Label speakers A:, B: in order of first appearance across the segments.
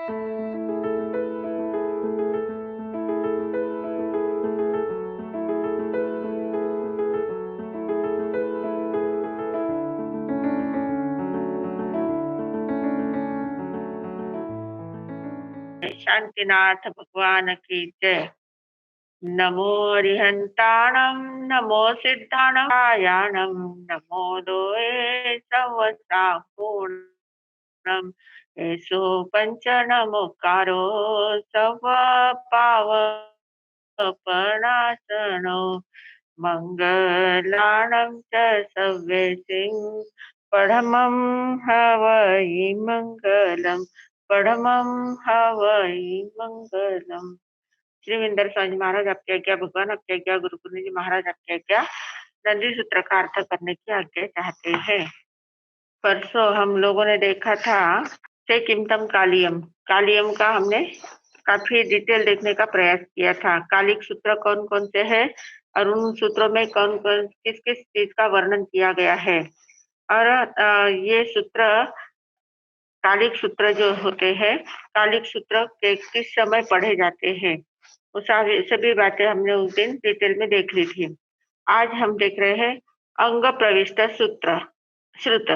A: शांतिनाथ भगवान की जय। नमो अरिहंताणं, नमो सिद्धाणं, नमो दोये सवसापूर्णं। येषु पंच नमोकारो सव पावपनाशनो मंगलाणं च सव्येसिं परमं हवै मंगलम, परमं हवै मंगलम। श्रीविंदर स्वामी महाराज आपकी आज्ञा, भगवान आपकी आज्ञा, गुरु कुंज जी महाराज आपकी आज्ञा। नंदी सूत्र का अर्थ करने की आज्ञा चाहते हैं। परसों हम लोगों ने देखा था से किमतम कालियम। कालियम का हमने काफी डिटेल देखने का प्रयास किया था। कालिक सूत्र कौन कौन से हैं और उन सूत्रों में कौन कौन किस किस चीज का वर्णन किया गया है। और ये सूत्र कालिक सूत्र जो होते हैं, कालिक सूत्र के किस समय पढ़े जाते हैं, वो सभी बातें हमने उस दिन डिटेल में देख ली थी। आज हम देख रहे हैं अंग प्रविष्ट सूत्र श्रुत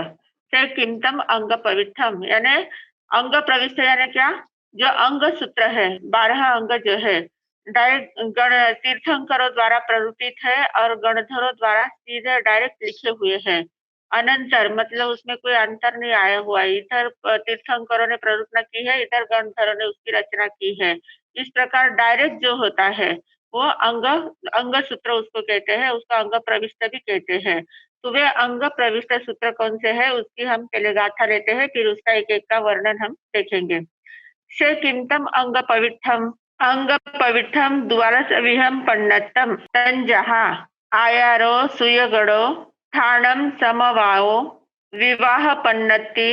A: से किमतम अंग पवित्रम, यानी अंग प्रविष्ट यानी क्या, जो अंग सूत्र है, 12 अंग जो है डायरेक्ट गण तीर्थंकरों द्वारा प्ररूपित है और गणधरों द्वारा सीधे डायरेक्ट लिखे हुए हैं। अनंतर मतलब उसमें कोई अंतर नहीं आया हुआ। इधर तीर्थंकरों ने प्ररूपना की है, इधर गणधरों ने उसकी रचना की है। इस प्रकार डायरेक्ट जो होता है वो अंग अंग सूत्र उसको कहते हैं, उसका अंग प्रविष्ट भी कहते हैं। तो वे अंग प्रविष्ट सूत्र कौन से है उसकी हम पहले गाथा लेते हैं, फिर उसका एक एक का वर्णन हम देखेंगे। से किमतम अंग पवित्रम द्वारस अविहम पन्नतम तंजहा आयारो सुयगड़ो ठाणम समवाओ विवाह पन्नति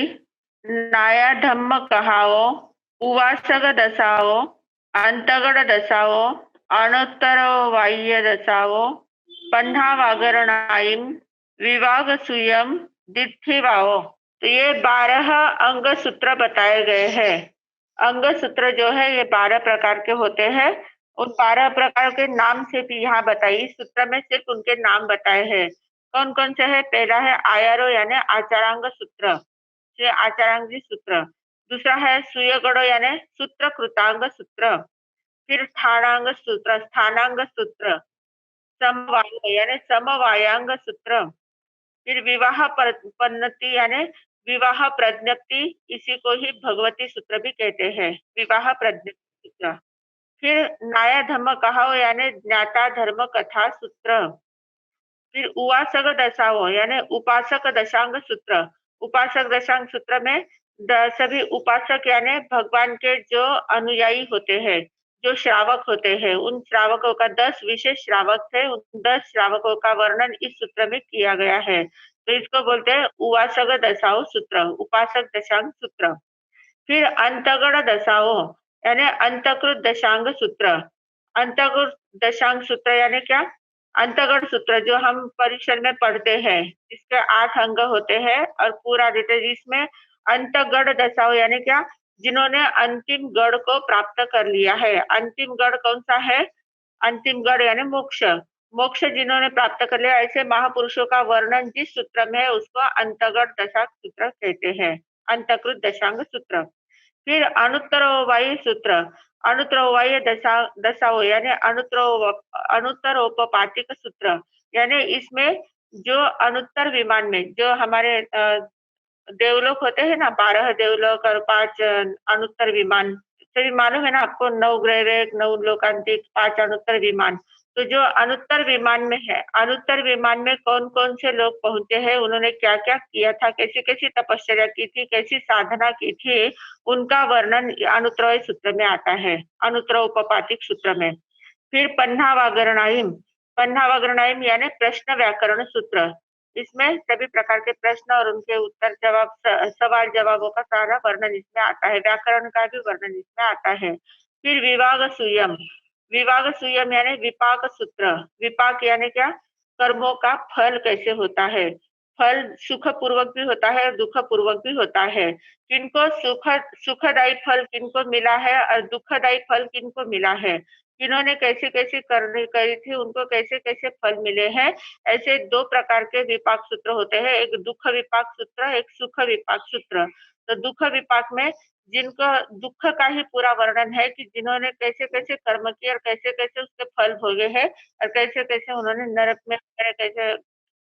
A: नाया धम्म कहाओ उवासक दसाओ अंतगड़ दसाओ अणोत्तरो वाह्य दसाओ पन्हा वागरणाइम विवाग सुयम दिठिवाओ। तो ये 12 अंग सूत्र बताए गए हैं। अंग सूत्र जो है ये 12 प्रकार के होते हैं। उन 12 प्रकार के नाम से भी यहाँ बताई, इस सूत्र में सिर्फ उनके नाम बताए हैं। कौन कौन से है? पहला है आयारो यानी आचारांग सूत्र, ये आचारांगी सूत्र। दूसरा है सुयगड़ो यानी सूत्र कृतांग सूत्र। फिर स्थानांग सूत्र, स्थानांग सूत्र। समवाय यानी समवायांग सूत्र। फिर विवाह पन्नति यानी विवाह प्रज्ञप्ति, इसी को ही भगवती सूत्र भी कहते हैं, विवाह प्रज्ञप्ति सूत्र। फिर न्याय धर्म कहाओ यानी ज्ञाता धर्म कथा सूत्र। फिर उवासक दशाओ यानी उपासक दशांग सूत्र। उपासक दशांग सूत्र में सभी उपासक यानी भगवान के जो अनुयायी होते हैं, जो श्रावक होते हैं, उन श्रावकों का 10 विशेष श्रावक थे, उन 10 श्रावकों का वर्णन इस सूत्र में किया गया है। तो इसको बोलते हैं उवासक दशाओ सूत्र, उपासक दशांग सूत्र। फिर अंतगण दशाओ यानी अंतकृत दशांग सूत्र। अंतकृत दशांग सूत्र यानी क्या? अंतगण सूत्र जो हम परीक्षण में पढ़ते हैं, इसके 8 अंग होते हैं और पूरा डिटेल इसमें। अंतगण दशाओ यानी क्या? जिन्होंने अंतिम गढ़ को प्राप्त कर लिया है। अंतिम गढ़ कौन सा है? अंतिम गढ़ यानी मोक्ष। मोक्ष जिन्होंने प्राप्त कर लिया, ऐसे महापुरुषों का वर्णन जिस सूत्र में है उसको अंतगण दशांग सूत्र कहते हैं, अंतकृत दशांग सूत्र। फिर अनुत्तरोवायी सूत्र, अनुत्तरोवायी दशाओं यानी अनुत्तरोपपातिक सूत्र, यानी इसमें जो अनुत्तर विमान में जो हमारे देवलोक होते हैं ना, 12 देवलोक और 5 अनुत्तर विमान, सभी मालूम है ना आपको, 9 ग्रह, 9 लोकांतिक, 5 अनुत्तर विमान। तो जो अनुत्तर विमान में है, अनुत्तर विमान में कौन कौन से लोग पहुंचे हैं, उन्होंने क्या क्या किया था, कैसी कैसी तपश्चर्या की थी, कैसी साधना की थी, उनका वर्णन अनुत्तरोय सूत्र में आता है, अनुत्तरोपपातिक सूत्र में। फिर पन्ना वागरणाइम यानी प्रश्न व्याकरण सूत्र। इसमें सभी प्रकार के प्रश्न और उनके उत्तर जवाब, सवाल जवाबों का सारा वर्णन इसमें आता है, व्याकरण का भी वर्णन इसमें आता है। फिर विवाग सुयम यानी विपाक सूत्र। विपाक यानी क्या? कर्मों का फल कैसे होता है, फल सुखपूर्वक भी होता है और दुःखपूर्वक भी होता है। किनको सुखदायी फल किनको मिला है और दुःखदायी फल किनको मिला है। किन्होंने कैसी-कैसी करनी करी थी, उनको कैसे-कैसे फल मिले हैं। ऐसे 2 प्रकार के विपाक सूत्र होते हैं, एक दुःख विपाक सूत्र, एक सुख विपाक सूत्र। तो दुःख विपाक में जिनको दुःख का ही पूरा वर्णन है कि जिन्होंने कैसे-कैसे कर्म किए और कैसे-कैसे उसके फल भोगे हैं और कैसे-कैसे उन्होंने नरक में कैसे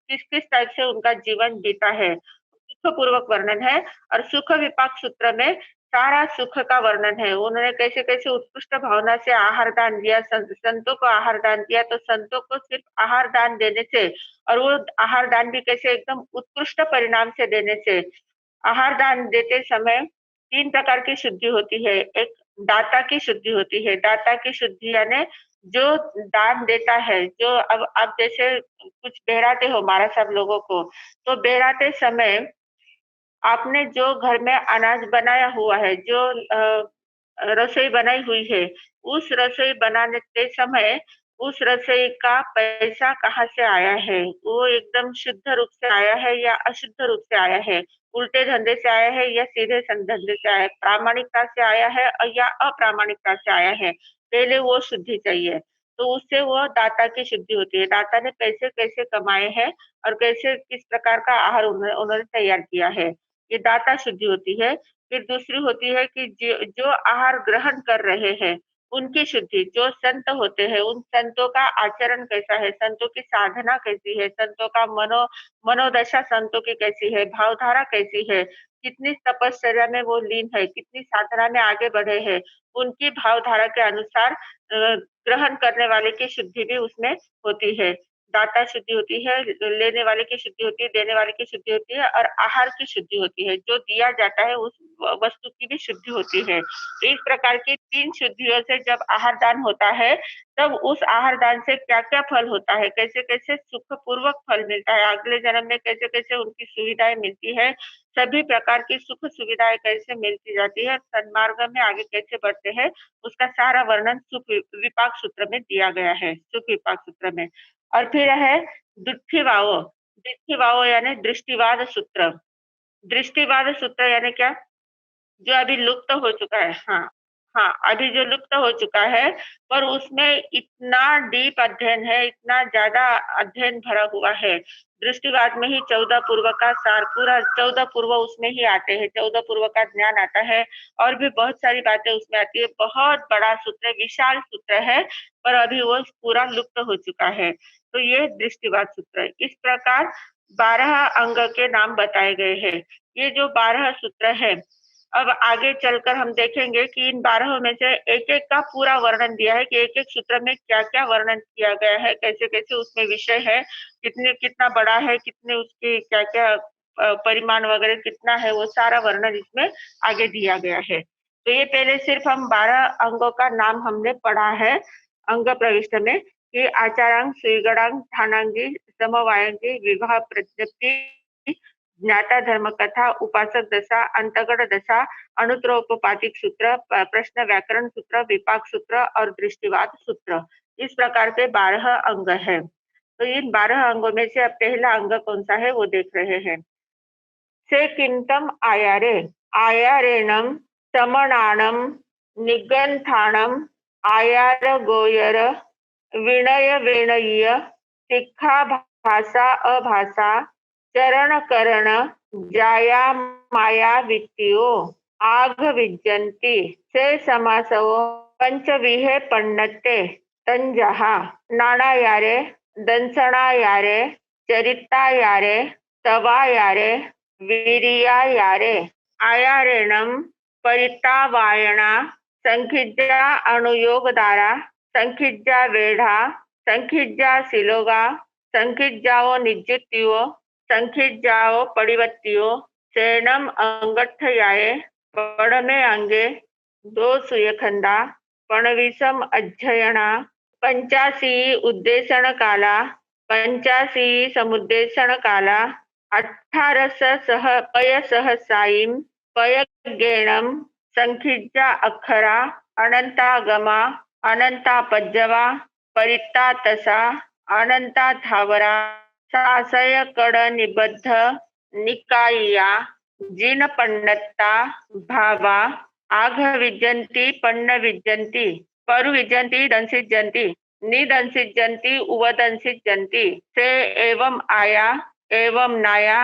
A: किस-किस टाइप से उनका जीवन बीता है, सुखपूर्वक वर्णन है और सुख विपाक सूत्र में सारा सुख का वर्णन है। उन्होंने कैसे-कैसे उत्कृष्ट भावना से आहार दान दिया, संतों को आहार दान दिया, तो संतों को सिर्फ आहार दान देने से और वो आहार दान भी कैसे एकदम उत्कृष्ट परिणाम से देने से आहार दान देते समय 3 प्रकार की शुद्धि होती है। एक दाता की शुद्धि होती है। दाता की शुद्धि यानी जो दान देता है, जो अब आप जैसे कुछ बहराते हो महाराज साहब लोगों को, तो बहराते समय आपने जो घर में अनाज बनाया हुआ है, जो रसोई बनाई हुई है, उस रसोई बनाने के समय उस रसोई का पैसा कहाँ से आया है? वो एकदम शुद्ध रूप से आया है या अशुद्ध रूप से आया है? उल्टे धंधे से आया है या सीधे धंधे से आया है? प्रामाणिकता से आया है या अप्रामाणिकता से आया है? पहले वो शुद्धि चाहिए। तो उससे वो दाता की शुद्धि होती है। दाता ने पैसे कैसे कमाए हैं और कैसे किस प्रकार का आहार उन्होंने तैयार किया है। ये दाता शुद्धि होती है। फिर दूसरी होती है कि जो आहार ग्रहण कर रहे हैं, उनकी शुद्धि। जो संत होते हैं, उन संतों का आचरण कैसा है, संतों की साधना कैसी है, संतों का मनोदशा संतों की कैसी है, भावधारा कैसी है, कितनी तपश्चर्या में वो लीन है, कितनी साधना में आगे बढ़े हैं, उनकी भावधारा के अनुसार ग्रहण करने वाले की शुद्धि भी उसमें होती है। दाता शुद्धि होती है, लेने वाले की शुद्धि होती है, देने वाले की शुद्धि होती है और आहार की शुद्धि होती है। जो दिया जाता है उस वस्तु की भी शुद्धि होती है। इस प्रकार की 3 शुद्धियों से जब आहार दान होता है, तब उस आहार दान से क्या-क्या फल होता है, कैसे-कैसे सुखपूर्वक फल मिलता है, अगले जन्म में कैसे-कैसे उनकी सुविधाएँ मिलती है, सभी प्रकार की सुख सुविधाएँ कैसे मिलती जाती है, सन्मार्ग में आगे कैसे बढ़ते हैं, उसका सारा वर्णन विपाक सूत्र में दिया गया है, सुख विपाक सूत्र में। और फिर है दुःखीभावो, दुःखीभावो यानी दृष्टिवाद सूत्र। दृष्टिवाद सूत्र यानी क्या? जो अभी लुप्त हो चुका है। हाँ, हाँ, अभी जो लुप्त हो चुका है, पर उसमें इतना डीप अध्ययन है, इतना ज़्यादा अध्ययन भरा हुआ है। दृष्टिवाद में ही 14 पूर्व का सार पूरा 14 पूर्व उसमें ही आते हैं, 14 पूर्व का ज्ञान आता है और भी बहुत सारी बातें उसमें आती है। बहुत बड़ा सूत्र है, विशाल सूत्र है, पर अभी वो पूरा लुप्त हो चुका है। तो ये दृष्टिवाद सूत्र है। इस प्रकार 12 अंग के नाम बताए गए हैं। ये जो 12 सूत्र है, अब आगे चलकर हम देखेंगे कि इन 12 में से एक-एक का पूरा वर्णन दिया है कि एक-एक सूत्र में क्या-क्या वर्णन किया गया है, कैसे-कैसे उसमें विषय है, कितना बड़ा है, कितने उसके क्या-क्या परिमाण वगैरह कितना है, वो सारा वर्णन इसमें आगे दिया गया है। तो ये पहले सिर्फ हम 12 अंगों का नाम हमने पढ़ा है, अंग प्रविष्ट में कि आचारांग, स्वीगणांग, ठाणांगी, समवायांगी, विवाह प्रज्ञप्ति, ज्ञाता धर्म कथा, उपासक दशा, अंतगढ़ दशा, अनुत्तरोपपातिक सूत्र, प्रश्न व्याकरण सूत्र, विपाक सूत्र और दृष्टिवाद सूत्र। इस प्रकार के 12 अंग हैं। तो इन 12 अंगों में से अब पहला अंग कौन सा है वो देख रहे हैं। से किंतम आयारे, आयारेणम, समणाणम, निगंथाणम, आयार गोयर, विनय वेणय्य, शिक्षा भाषा अभाषा, चरण करण, जाया माया वित्तियो, आघ विज्जन्ति, से समासवो, पंचविहे पन्नते, तंजहा, नाणायारे, दंसणायारे, चरितायारे, तवायारे, वीर्यायारे, आयारेणम, परितावायणा, संखिज्जा अनुयोगदारा, संखिज्जा वेढ़ा, संखिज्जा सिलोगा, संखिज्जाओ निजुत्तियो, संखिज्जाओ पडिवत्तियो, शरणम अंगठयाये, पड़मे अंगे, दो सुयखंदा, पणविसम अध्ययना, पंचासी उद्देशन काला, पंचासी समुद्देशन काला, 18 सह पय सहसाईम, पयज्ञेणम, संखिज्जा अक्षरा, अनंतागमा, अनंता पज्जवा, परित्ता तसा, अनंता धावरा, शासय कड निबद्ध निकायिया जिन पंडत्ता भावा आघ विजंती पन्न विजंती परु विजंती दंसिजंती निदंसिजंती उवदंसिजंती से एवं आया एवं नाया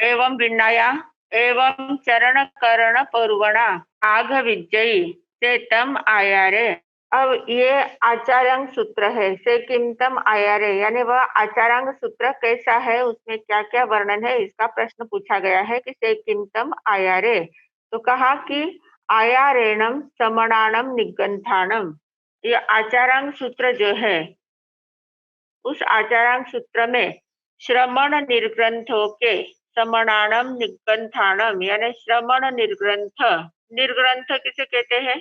A: एवं विनाया एवं चरण करण परुवणा आघ विजयी से तम आया रे। अब ये आचार्यांग सूत्र है, से किमतम आया रे, यानी वह आचार्यांग सूत्र कैसा है, उसमें क्या क्या वर्णन है, इसका प्रश्न पूछा गया है कि से किमतम आया रे। तो कहा कि आया रेणम समणानम निगंथानम, ये आचार्यांग सूत्र जो है, उस आचार्यांग सूत्र में श्रमण निर्ग्रंथों के समणानम निगंथानम, यानी श्रमण निर्ग्रंथ, निर्ग्रंथ किसे कहते हैं,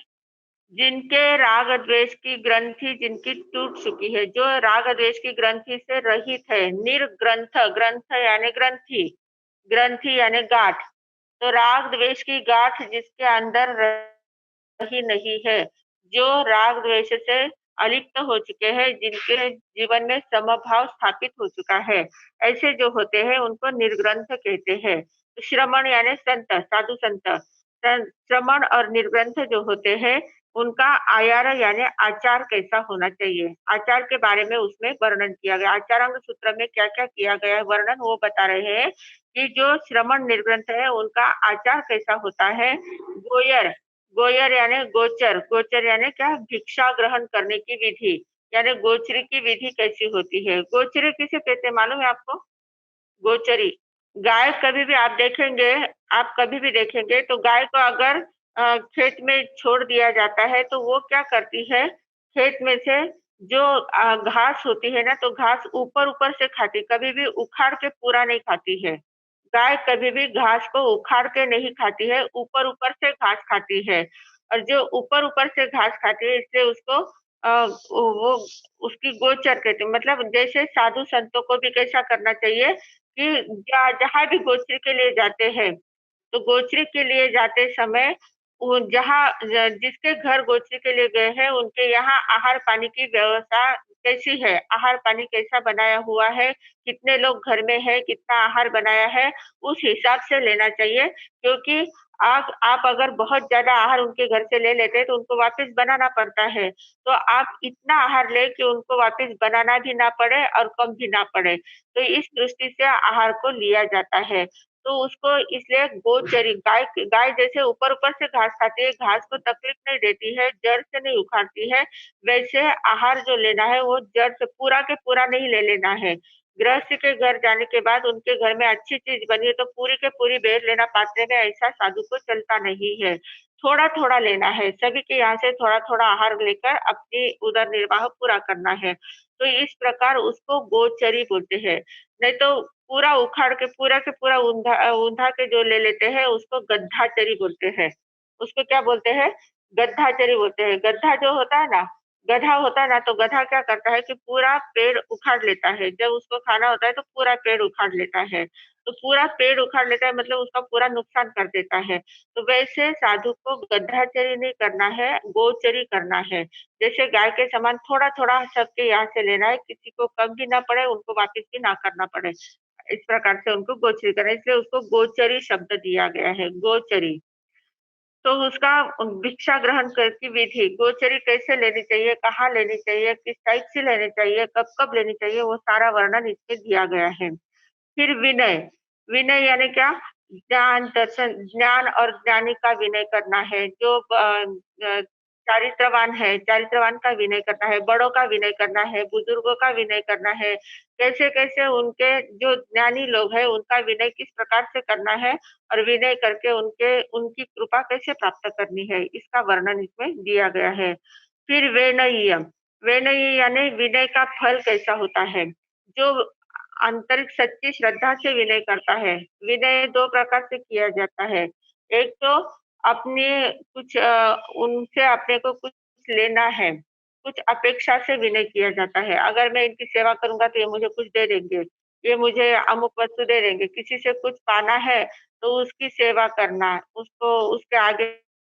A: जिनके राग द्वेष की ग्रंथि जिनकी टूट चुकी है, जो राग द्वेष की ग्रंथि से रहित है। निर्ग्रंथ, ग्रंथ यानी ग्रंथि, ग्रंथि यानी गांठ, तो राग द्वेष की गांठ जिसके अंदर रही नहीं है, जो राग द्वेष से अलिप्त हो चुके हैं, जिनके जीवन में समभाव स्थापित हो चुका है, ऐसे जो होते हैं उनको निर्ग्रंथ कहते हैं। श्रमण यानी संत, साधु संत, श्रमण और निर्ग्रंथ जो होते हैं उनका आयार यानी आचार कैसा होना चाहिए, आचार के बारे में उसमें वर्णन किया गया। आचारांग सूत्र में क्या क्या किया गया है वर्णन, वो बता रहे हैं कि जो श्रमण निर्ग्रंथ है उनका आचार कैसा होता है। गोयर, गोयर यानी गोचर, गोचर यानी क्या, भिक्षा ग्रहण करने की विधि, यानी गोचरी की विधि कैसी होती है। गोचरी किसे कहते हैं मालूम है आपको, गोचरी, गाय कभी भी आप देखेंगे, आप कभी भी देखेंगे तो गाय को अगर खेत में छोड़ दिया जाता है तो वो क्या करती है, खेत में से जो घास होती है ना, तो घास ऊपर ऊपर से खाती, कभी भी उखाड़ के पूरा नहीं खाती है। गाय कभी भी घास को उखाड़ के नहीं खाती है, ऊपर ऊपर से घास खाती है, और जो ऊपर ऊपर से घास खाती है इसलिए उसको वो उसकी गोचर कहते हैं। मतलब जैसे साधु संतों को भी कैसा करना चाहिए कि जहाँ भी गोचरी के लिए जाते हैं, तो गोचरी के लिए जाते समय वो जहाँ जिसके घर गोचरी के लिए गए हैं उनके यहाँ आहार पानी की व्यवस्था कैसी है, आहार पानी कैसा बनाया हुआ है, कितने लोग घर में है, कितना आहार बनाया है, उस हिसाब से लेना चाहिए। क्योंकि आप अगर बहुत ज्यादा आहार उनके घर से ले लेते हैं तो उनको वापस बनाना पड़ता है, तो आप इतना आहार ले कि उनको वापस बनाना भी ना पड़े और कम भी ना पड़े, तो इस दृष्टि से आहार को लिया जाता है। तो उसको इसलिए गोचरी, गाय गाय जैसे ऊपर ऊपर से घास खाती है, घास को तकलीफ नहीं देती है, जड़ से नहीं उखाड़ती है, वैसे आहार जो लेना है वो जड़ से पूरा के पूरा नहीं ले लेना है। गृहस्थ के घर जाने के बाद उनके घर में अच्छी चीज बनी है तो पूरी के पूरी बेर लेना पात्रे में, ऐसा साधु को चलता नहीं है। थोड़ा थोड़ा लेना है, सभी के यहाँ से थोड़ा थोड़ा आहार लेकर अपनी उदर निर्वाह पूरा करना है। तो इस प्रकार उसको गोचरी बोलते हैं। नहीं तो पूरा उखाड़ के पूरा ऊंधा ऊंधा के जो ले लेते हैं उसको गड्ढाचरी बोलते हैं। उसको क्या बोलते हैं, गड्ढाचरी बोलते हैं। गड्ढा जो होता है ना, गधा होता है ना, तो गधा क्या करता है कि पूरा पेड़ उखाड़ लेता है, जब उसको खाना होता है तो पूरा पेड़ उखाड़ लेता है, तो पूरा पेड़ उखाड़ लेता है मतलब उसका पूरा नुकसान कर देता है। तो वैसे साधु को गड्ढाचरी नहीं करना है, गोचरी करना है। जैसे गाय के समान थोड़ा थोड़ा सबके यहाँ से लेना है, किसी को कम भी ना पड़े, उनको वापिस भी ना करना पड़े, इस प्रकार से उनको गोचरी करना है, इसलिए उसको गोचरी शब्द दिया गया है, गोचरी। तो उसका भिक्षा ग्रहण की विधि, गोचरी कैसे लेनी चाहिए, कहाँ लेनी चाहिए, किस टाइप से लेनी चाहिए, कब कब लेनी चाहिए, वो सारा वर्णन इसमें दिया गया है। फिर विनय, विनय यानी क्या, ज्ञान दर्शन, ज्ञान और ज्ञानी का विनय करना है। जो चारित्रवान है, चारित्रवान का विनय करना है, बड़ों का विनय करना है, बुजुर्गों का विनय करना है, कैसे कैसे उनके जो ज्ञानी लोग हैं उनका विनय किस प्रकार से करना है, और विनय करके उनके उनकी कृपा कैसे प्राप्त करनी है, इसका वर्णन इसमें दिया गया है। फिर वेनय्य, वेनय्य यानी विनय का फल कैसा होता है। जो आंतरिक सच्ची श्रद्धा से विनय करता है, विनय दो प्रकार से किया जाता है। एक तो अपने कुछ उनसे अपने को कुछ लेना है, कुछ अपेक्षा से विनय किया जाता है। अगर मैं इनकी सेवा करूंगा तो ये मुझे कुछ दे देंगे, ये मुझे अमुक वस्तु दे देंगे। किसी से कुछ पाना है तो उसकी सेवा करना, उसको उसके आगे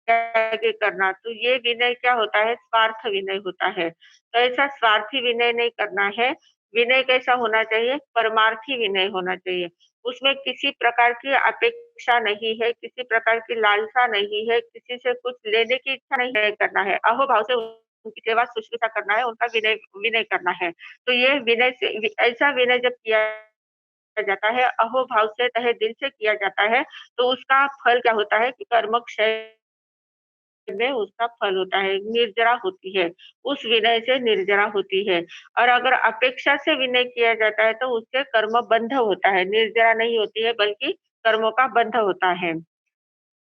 A: आगे करना, तो ये विनय क्या होता है, स्वार्थ विनय होता है। तो ऐसा स्वार्थी विनय नहीं करना है। विनय कैसा होना चाहिए? परमार्थी विनय होना चाहिए। उसमें किसी प्रकार की अपेक्षा नहीं है, किसी प्रकार की लालसा नहीं है, किसी से कुछ लेने की इच्छा नहीं है करना है। अहोभाव से उनकी सेवा शुश्रूषा करना है, उनका विनय विनय करना है। तो ये विनय से ऐसा विनय जब किया जाता है, अहोभाव से तहे दिल से किया जाता है, तो उसका फल क्या होता है कि कर्मक्षय में उसका फल होता है, निर्जरा होती है, उस विनय से निर्जरा होती है। और अगर अपेक्षा से विनय किया जाता है, तो उससे कर्म बंध होता है, निर्जरा नहीं होती है बल्कि कर्मों का बंध होता है।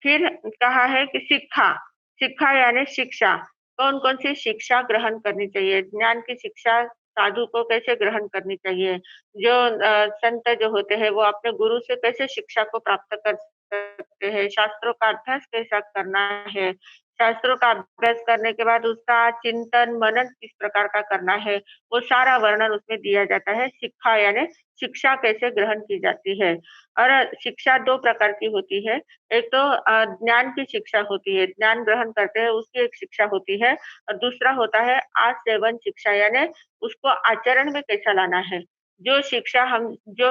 A: फिर कहा है कि शिक्षा, शिक्षा यानी शिक्षा, कौन-कौन सी शिक्षा ग्रहण करनी चाहिए? ज्ञान की शिक्षा साधु को कैसे ग्रहण करनी चाहिए? जो संत जो होते हैं वो अपने गुरु से कैसे शिक्षा को प्राप्त कर सकते हैं? शास्त्रों का अभ्यास कैसा करना है? शास्त्रों का अभ्यास करने के बाद उसका चिंतन, मनन किस प्रकार का करना है? वो सारा वर्णन उसमें दिया जाता है। शिक्षा यानी शिक्षा कैसे ग्रहण की जाती है? और शिक्षा 2 प्रकार की होती है। एक तो ज्ञान की शिक्षा होती है, ज्ञान ग्रहण करते हैं उसकी एक शिक्षा होती है और दूसरा होता है आसेवन शिक्षा यानी उसको आचरण में कैसा लाना है। जो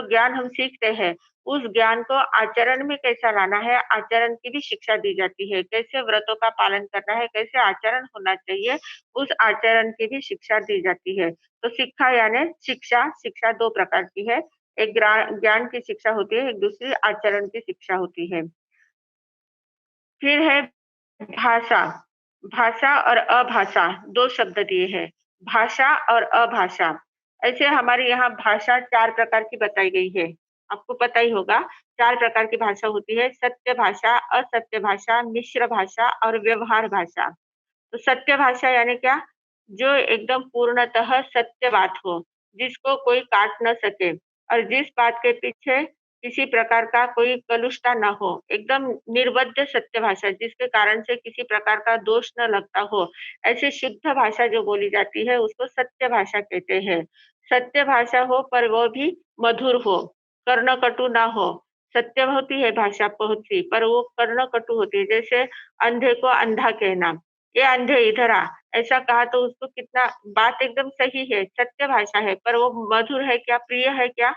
A: ज्ञान हम सीखते हैं, उस ज्ञान को आचरण में कैसा लाना है, आचरण की भी शिक्षा दी जाती है। कैसे व्रतों का पालन करना है, कैसे आचरण होना चाहिए, उस आचरण की भी शिक्षा दी जाती है। तो शिक्षा यानी शिक्षा, शिक्षा 2 प्रकार की है। एक ज्ञान की शिक्षा होती है, एक दूसरी आचरण की शिक्षा होती है। फिर है भाषा, भाषा और अभाषा 2 शब्द दिए हैं, भाषा और अभाषा। ऐसे हमारे यहाँ भाषा 4 प्रकार की बताई गई है। आपको पता ही होगा 4 प्रकार की भाषा होती है, सत्य भाषा, असत्य भाषा, मिश्र भाषा और व्यवहार भाषा। तो सत्य भाषा यानी क्या? जो एकदम पूर्णतः सत्य बात हो, जिसको कोई काट न सके और जिस बात के पीछे किसी प्रकार का कोई कलुषता ना हो, एकदम निर्वध्य सत्य भाषा जिसके कारण से किसी प्रकार का दोष न लगता हो, ऐसी शुद्ध भाषा जो बोली जाती है उसको सत्य भाषा कहते हैं। सत्य भाषा हो पर वो भी मधुर हो, कर्णकटु ना हो। सत्य होती है भाषा बहुत सी पर वो कर्णकटु होती है, जैसे अंधे को अंधा कहना। ये अंधे इधर आ, ऐसा कहा तो उसको कितना बात एकदम सही है, सत्य भाषा है, पर वो मधुर है क्या, प्रिय है क्या?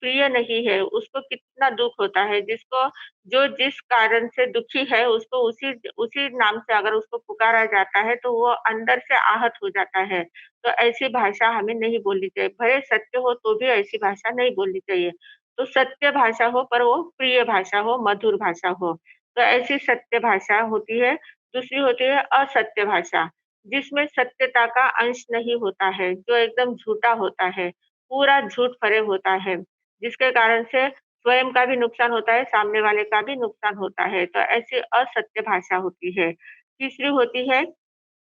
A: प्रिय नहीं है, उसको कितना दुःख होता है, जो जिस कारण से दुखी है, उसको उसी उसी नाम से अगर उसको पुकारा जाता है, तो वो अंदर से आहत हो जाता है। तो ऐसी भाषा हमें नहीं बोलनी चाहिए, भले सत्य हो तो भी ऐसी भाषा नहीं बोलनी चाहिए। तो सत्य भाषा हो पर वो प्रिय भाषा हो, मधुर भाषा हो, तो ऐसी सत्य भाषा होती है। दूसरी होती है असत्य भाषा, जिसमें सत्यता का अंश नहीं होता है, जो एकदम झूठा होता है, पूरा झूठ-फरेब होता है, जिसके कारण से स्वयं का भी नुकसान होता है, सामने वाले का भी नुकसान होता है, तो ऐसी असत्य भाषा होती है। तीसरी होती है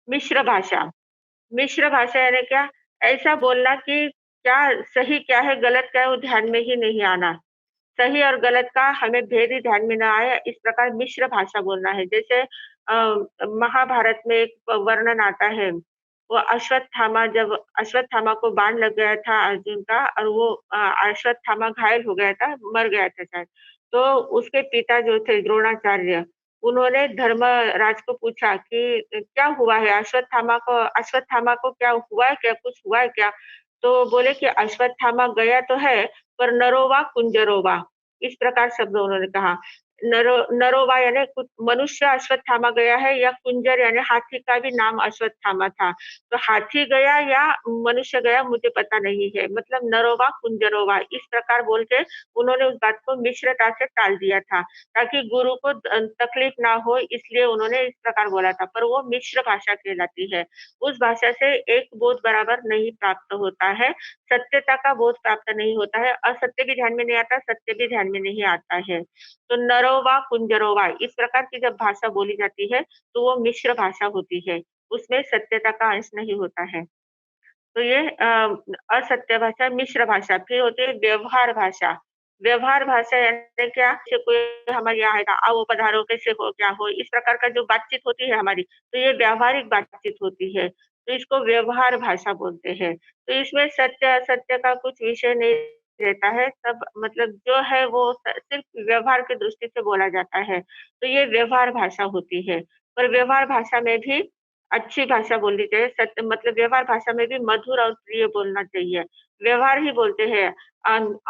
A: मिश्र भाषा। मिश्र भाषा यानी क्या? ऐसा बोलना कि क्या सही क्या है, गलत क्या है, वो ध्यान में ही नहीं आना। सही और गलत का हमें भेद ही ध्यान में ना आए, इस प्रकार मिश्र भाषा बोलना है। जैसे महाभारत में एक वर्णन आता है, वो अश्वत्थामा को बाण लग गया था अर्जुन का और वो अश्वत्थामा घायल हो गया था, मर गया था शायद। तो उसके पिता जो थे द्रोणाचार्य, उन्होंने धर्मराज को पूछा कि क्या हुआ है? अश्वत्थामा को क्या हुआ है क्या? कुछ हुआ है क्या? तो बोले कि अश्वत्थामा गया तो है पर नरोवा कुंजरोवा, इस प्रकार शब्द उन्होंने कहा। नरोवा यानी कुछ मनुष्य अश्वत्थामा गया है या कुंजर यानी हाथी का भी नाम अश्वत्थामा था। तो हाथी गया या मनुष्य गया मुझे पता नहीं है। मतलब नरोवा कुंजरोवा इस प्रकार बोल के उन्होंने उस बात को मिश्रता से टाल दिया था, ताकि गुरु को तकलीफ ना हो इसलिए उन्होंने इस प्रकार बोला था, पर वो मिश्र भाषा कहलाती है। उस भाषा से एक बोध बराबर नहीं प्राप्त होता है, सत्यता का बोध प्राप्त नहीं होता है, असत्य भी ध्यान में नहीं आता, सत्य भी ध्यान में नहीं आता है। तो नरोवा, कुंजरोवा इस प्रकार की जब भाषा बोली जाती है, तो वो मिश्र भाषा होती है, उसमें सत्यता का अंश नहीं होता है। तो ये असत्य भाषा, मिश्र भाषा, फिर होती है व्यवहार भाषा। व्यवहार भाषा यानी क्या? जैसे कोई हमारे यहाँ आएगा, आओ पधारो, कैसे हो, क्या हो? इस प्रकार का जो बातचीत होती है हमारी, तो ये व्यावहारिक बातचीत होती है, तो इसको व्यवहार भाषा बोलते हैं। तो इसमें सत्य-असत्य का कुछ विषय नहीं रहता है, सब मतलब जो है वो सिर्फ व्यवहार की दृष्टि से बोला जाता है, तो ये व्यवहार भाषा होती है। पर व्यवहार भाषा में भी अच्छी भाषा बोलनी चाहिए, सत्य मतलब व्यवहार भाषा में भी मधुर और प्रिय बोलना चाहिए। व्यवहार ही बोलते हैं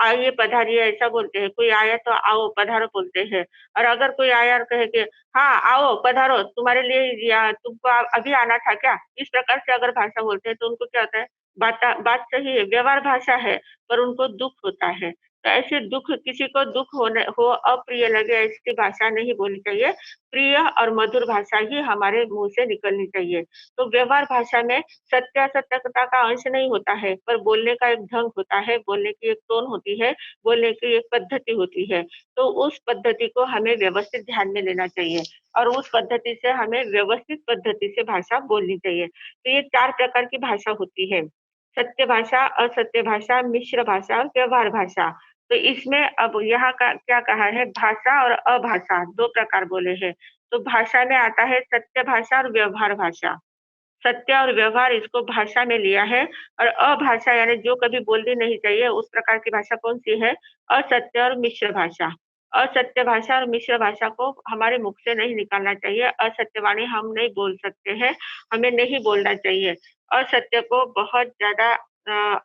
A: आइए पधारिए ऐसा बोलते हैं, कोई आया तो आओ पधारो बोलते हैं। और अगर कोई आया और कहे कि हाँ, आओ पधारो तुम्हारे लिए या तुमको अभी आना था क्या? इस प्रकार से अगर भाषा बोलते हैं तो उनको क्या होता है, बात सही है, व्यवहार भाषा है, पर उनको दुःख होता है। तो ऐसे दुःख किसी को दुःख होने हो अप्रिय लगे ऐसी भाषा नहीं बोलनी चाहिए। प्रिय और मधुर भाषा ही हमारे मुँह से निकलनी चाहिए। तो व्यवहार भाषा में सत्य-असत्यता का अंश नहीं होता है, पर बोलने का एक ढंग होता है, बोलने की एक टोन होती है, बोलने की एक पद्धति होती है। तो उस पद्धति को हमें व्यवस्थित ध्यान में लेना चाहिए और उस पद्धति से हमें व्यवस्थित पद्धति से भाषा बोलनी चाहिए। तो ये 4 प्रकार की भाषा होती है। सत्य भाषा, असत्य भाषा, मिश्र भाषा और व्यवहार भाषा। तो इसमें अब यहाँ का क्या कहा है भाषा और अभाषा 2 प्रकार बोले हैं। तो भाषा में आता है सत्य भाषा और व्यवहार भाषा। सत्य और व्यवहार इसको भाषा में लिया है और अभाषा यानी जो कभी बोलनी नहीं चाहिए उस प्रकार की भाषा कौन-सी है? असत्य और मिश्र भाषा। असत्य भाषा और मिश्र भाषा को हमारे मुख से नहीं निकालना चाहिए। असत्य वाणी हम नहीं बोल सकते हैं, हमें नहीं बोलना चाहिए। असत्य को बहुत ज़्यादा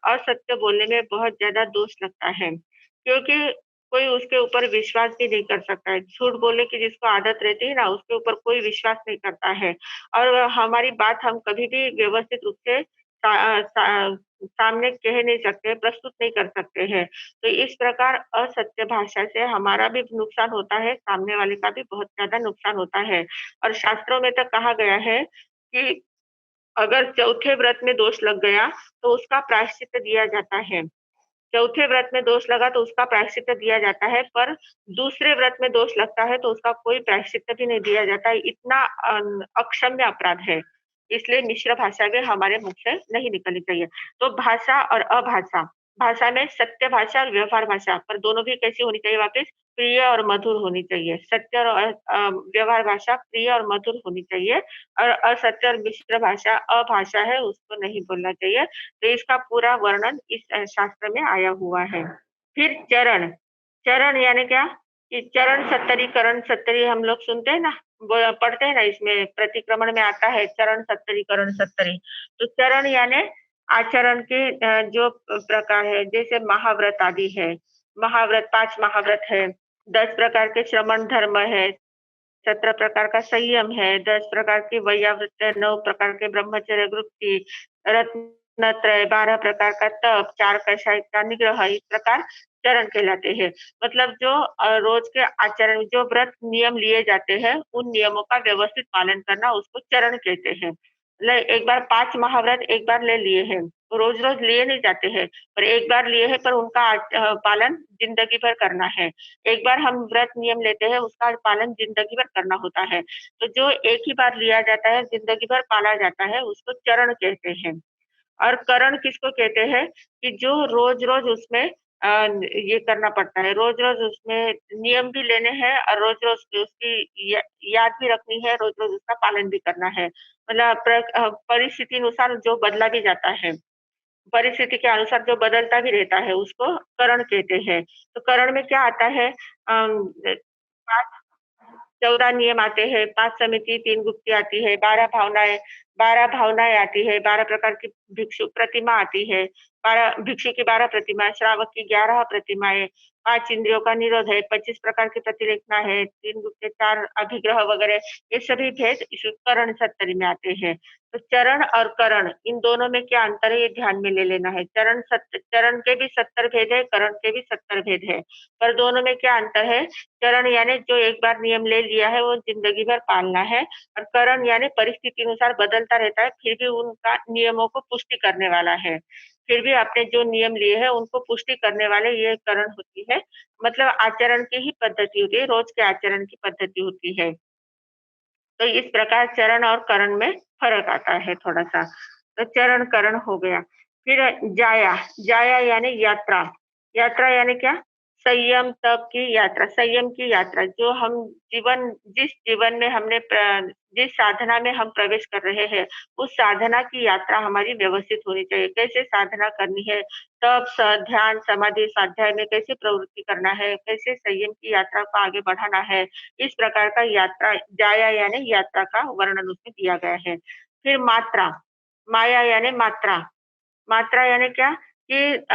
A: असत्य बोलने में बहुत ज़्यादा दोष लगता है, क्योंकि कोई उसके ऊपर विश्वास भी नहीं कर सकता है। झूठ बोलने की जिसको आदत रहती है ना, उसके ऊपर कोई विश्वास नहीं करता है। और हमारी बात हम कभी भी व्यवस्थित रूप से सामने कह नहीं सकते, प्रस्तुत नहीं कर सकते हैं। तो इस प्रकार असत्य भाषा से हमारा भी नुकसान होता है, सामने वाले का भी बहुत ज़्यादा नुकसान होता है। और शास्त्रों में तो कहा गया है कि अगर चौथे व्रत में दोष लग गया, तो उसका प्रायश्चित दिया जाता है। चौथे व्रत में दोष लगा तो उसका प्रायश्चित दिया जाता है, पर दूसरे व्रत में दोष लगता है तो उसका कोई प्रायश्चित भी नहीं दिया जाता है, इतना अक्षम्य अपराध है। इसलिए मिश्र भाषा भी हमारे मुख से नहीं निकलनी चाहिए। तो भाषा और अभाषा, भाषा में सत्य भाषा और व्यवहार भाषा, पर दोनों भी कैसी होनी चाहिए वापस? प्रिय और मधुर होनी चाहिए। सत्य और व्यवहार भाषा प्रिय और मधुर होनी चाहिए और असत्य और मिश्र भाषा अभाषा है, उसको नहीं बोलना चाहिए। तो इसका पूरा वर्णन इस शास्त्र में आया हुआ है। फिर चरण, चरण यानी क्या? कि चरण सत्तरीकरण सत्तरी हम लोग सुनते हैं ना, पढ़ते हैं ना इसमें प्रतिक्रमण में आता है चरण सत्तरीकरण सत्तरी। तो चरण यानी आचरण के जो प्रकार है, जैसे महाव्रत आदि है। महाव्रत 5 महाव्रत है, 10 प्रकार के श्रमण धर्म है, 17 प्रकार का संयम है, 10 प्रकार की वैयावृत्त है, 9 प्रकार के ब्रह्मचर्य वृत्ति, रत्नत्रय, 12 प्रकार का तप, 4 कषाय का निग्रह, इस प्रकार चरण कहलाते हैं। मतलब जो रोज के आचरण जो व्रत नियम लिए जाते हैं, उन नियमों का व्यवस्थित पालन करना उसको चरण कहते हैं। एक बार 5 महाव्रत एक बार ले लिए हैं, रोज-रोज लिए नहीं जाते हैं, पर एक बार लिए हैं पर उनका पालन ज़िंदगी भर करना है। एक बार हम व्रत नियम लेते हैं, उसका पालन ज़िंदगी भर करना होता है। तो जो एक ही बार लिया जाता है, ज़िंदगी भर पाला जाता है, उसको चरण कहते हैं। और करण किसको कहते हैं कि जो रोज-रोज उसमें ये करना पड़ता है, रोज-रोज उसमें नियम भी लेने हैं और रोज-रोज उसकी याद भी रखनी है, रोज-रोज उसका पालन भी करना है। मतलब परिस्थिति अनुसार जो बदला भी जाता है, परिस्थिति के अनुसार जो बदलता भी रहता है, उसको करण कहते हैं। तो करण में क्या आता है 14 नियम आते हैं, 5 समिति, 3 गुप्ती आती है, 12 भावनाएँ आती है, 12 प्रकार की भिक्षु प्रतिमा आती है, 12 भिक्षु की 12 प्रतिमाएँ, श्रावक की 11 प्रतिमाएँ, 5 इंद्रियों का निरोध है, 25 प्रकार की प्रतिरचना है, 3 गुप्त 4 अभिग्रह वगैरह, ये सभी भेद इस करण सत्तरी में आते हैं। तो चरण और करण इन दोनों में क्या अंतर है, ये ध्यान में ले लेना है। चरण के भी 70 भेद है, करण के भी 70 भेद है, पर दोनों में क्या अंतर है? चरण यानी जो एक बार नियम ले लिया है वो ज़िंदगी भर पालना है और करण यानी परिस्थिति अनुसार बदलता रहता है, फिर भी उनका नियमों को पुष्टि करने वाला है। फिर भी आपने जो नियम लिए हैं उनको पुष्टि करने वाले ये करण होती है। मतलब आचरण की ही पद्धति होती है, रोज़ के आचरण की पद्धति होती है। तो इस प्रकार चरण और करण में फ़र्क आता है थोड़ा-सा। तो चरण, करण हो गया। फिर जाया, जाया यानी यात्रा। यात्रा यानी क्या? संयम, तप की यात्रा, संयम की यात्रा जो हम जिस जीवन में जिस साधना में हम प्रवेश कर रहे हैं, उस साधना की यात्रा हमारी व्यवस्थित होनी चाहिए। कैसे साधना करनी है, तप, ध्यान, समाधि, स्वाध्याय में कैसे प्रवृत्ति करना है, कैसे संयम की यात्रा को आगे बढ़ाना है, इस प्रकार का यात्रा जाया यानी यात्रा का वर्णन उसमें दिया गया है। फिर मात्रा, माया यानी मात्रा। मात्रा यानी क्या कि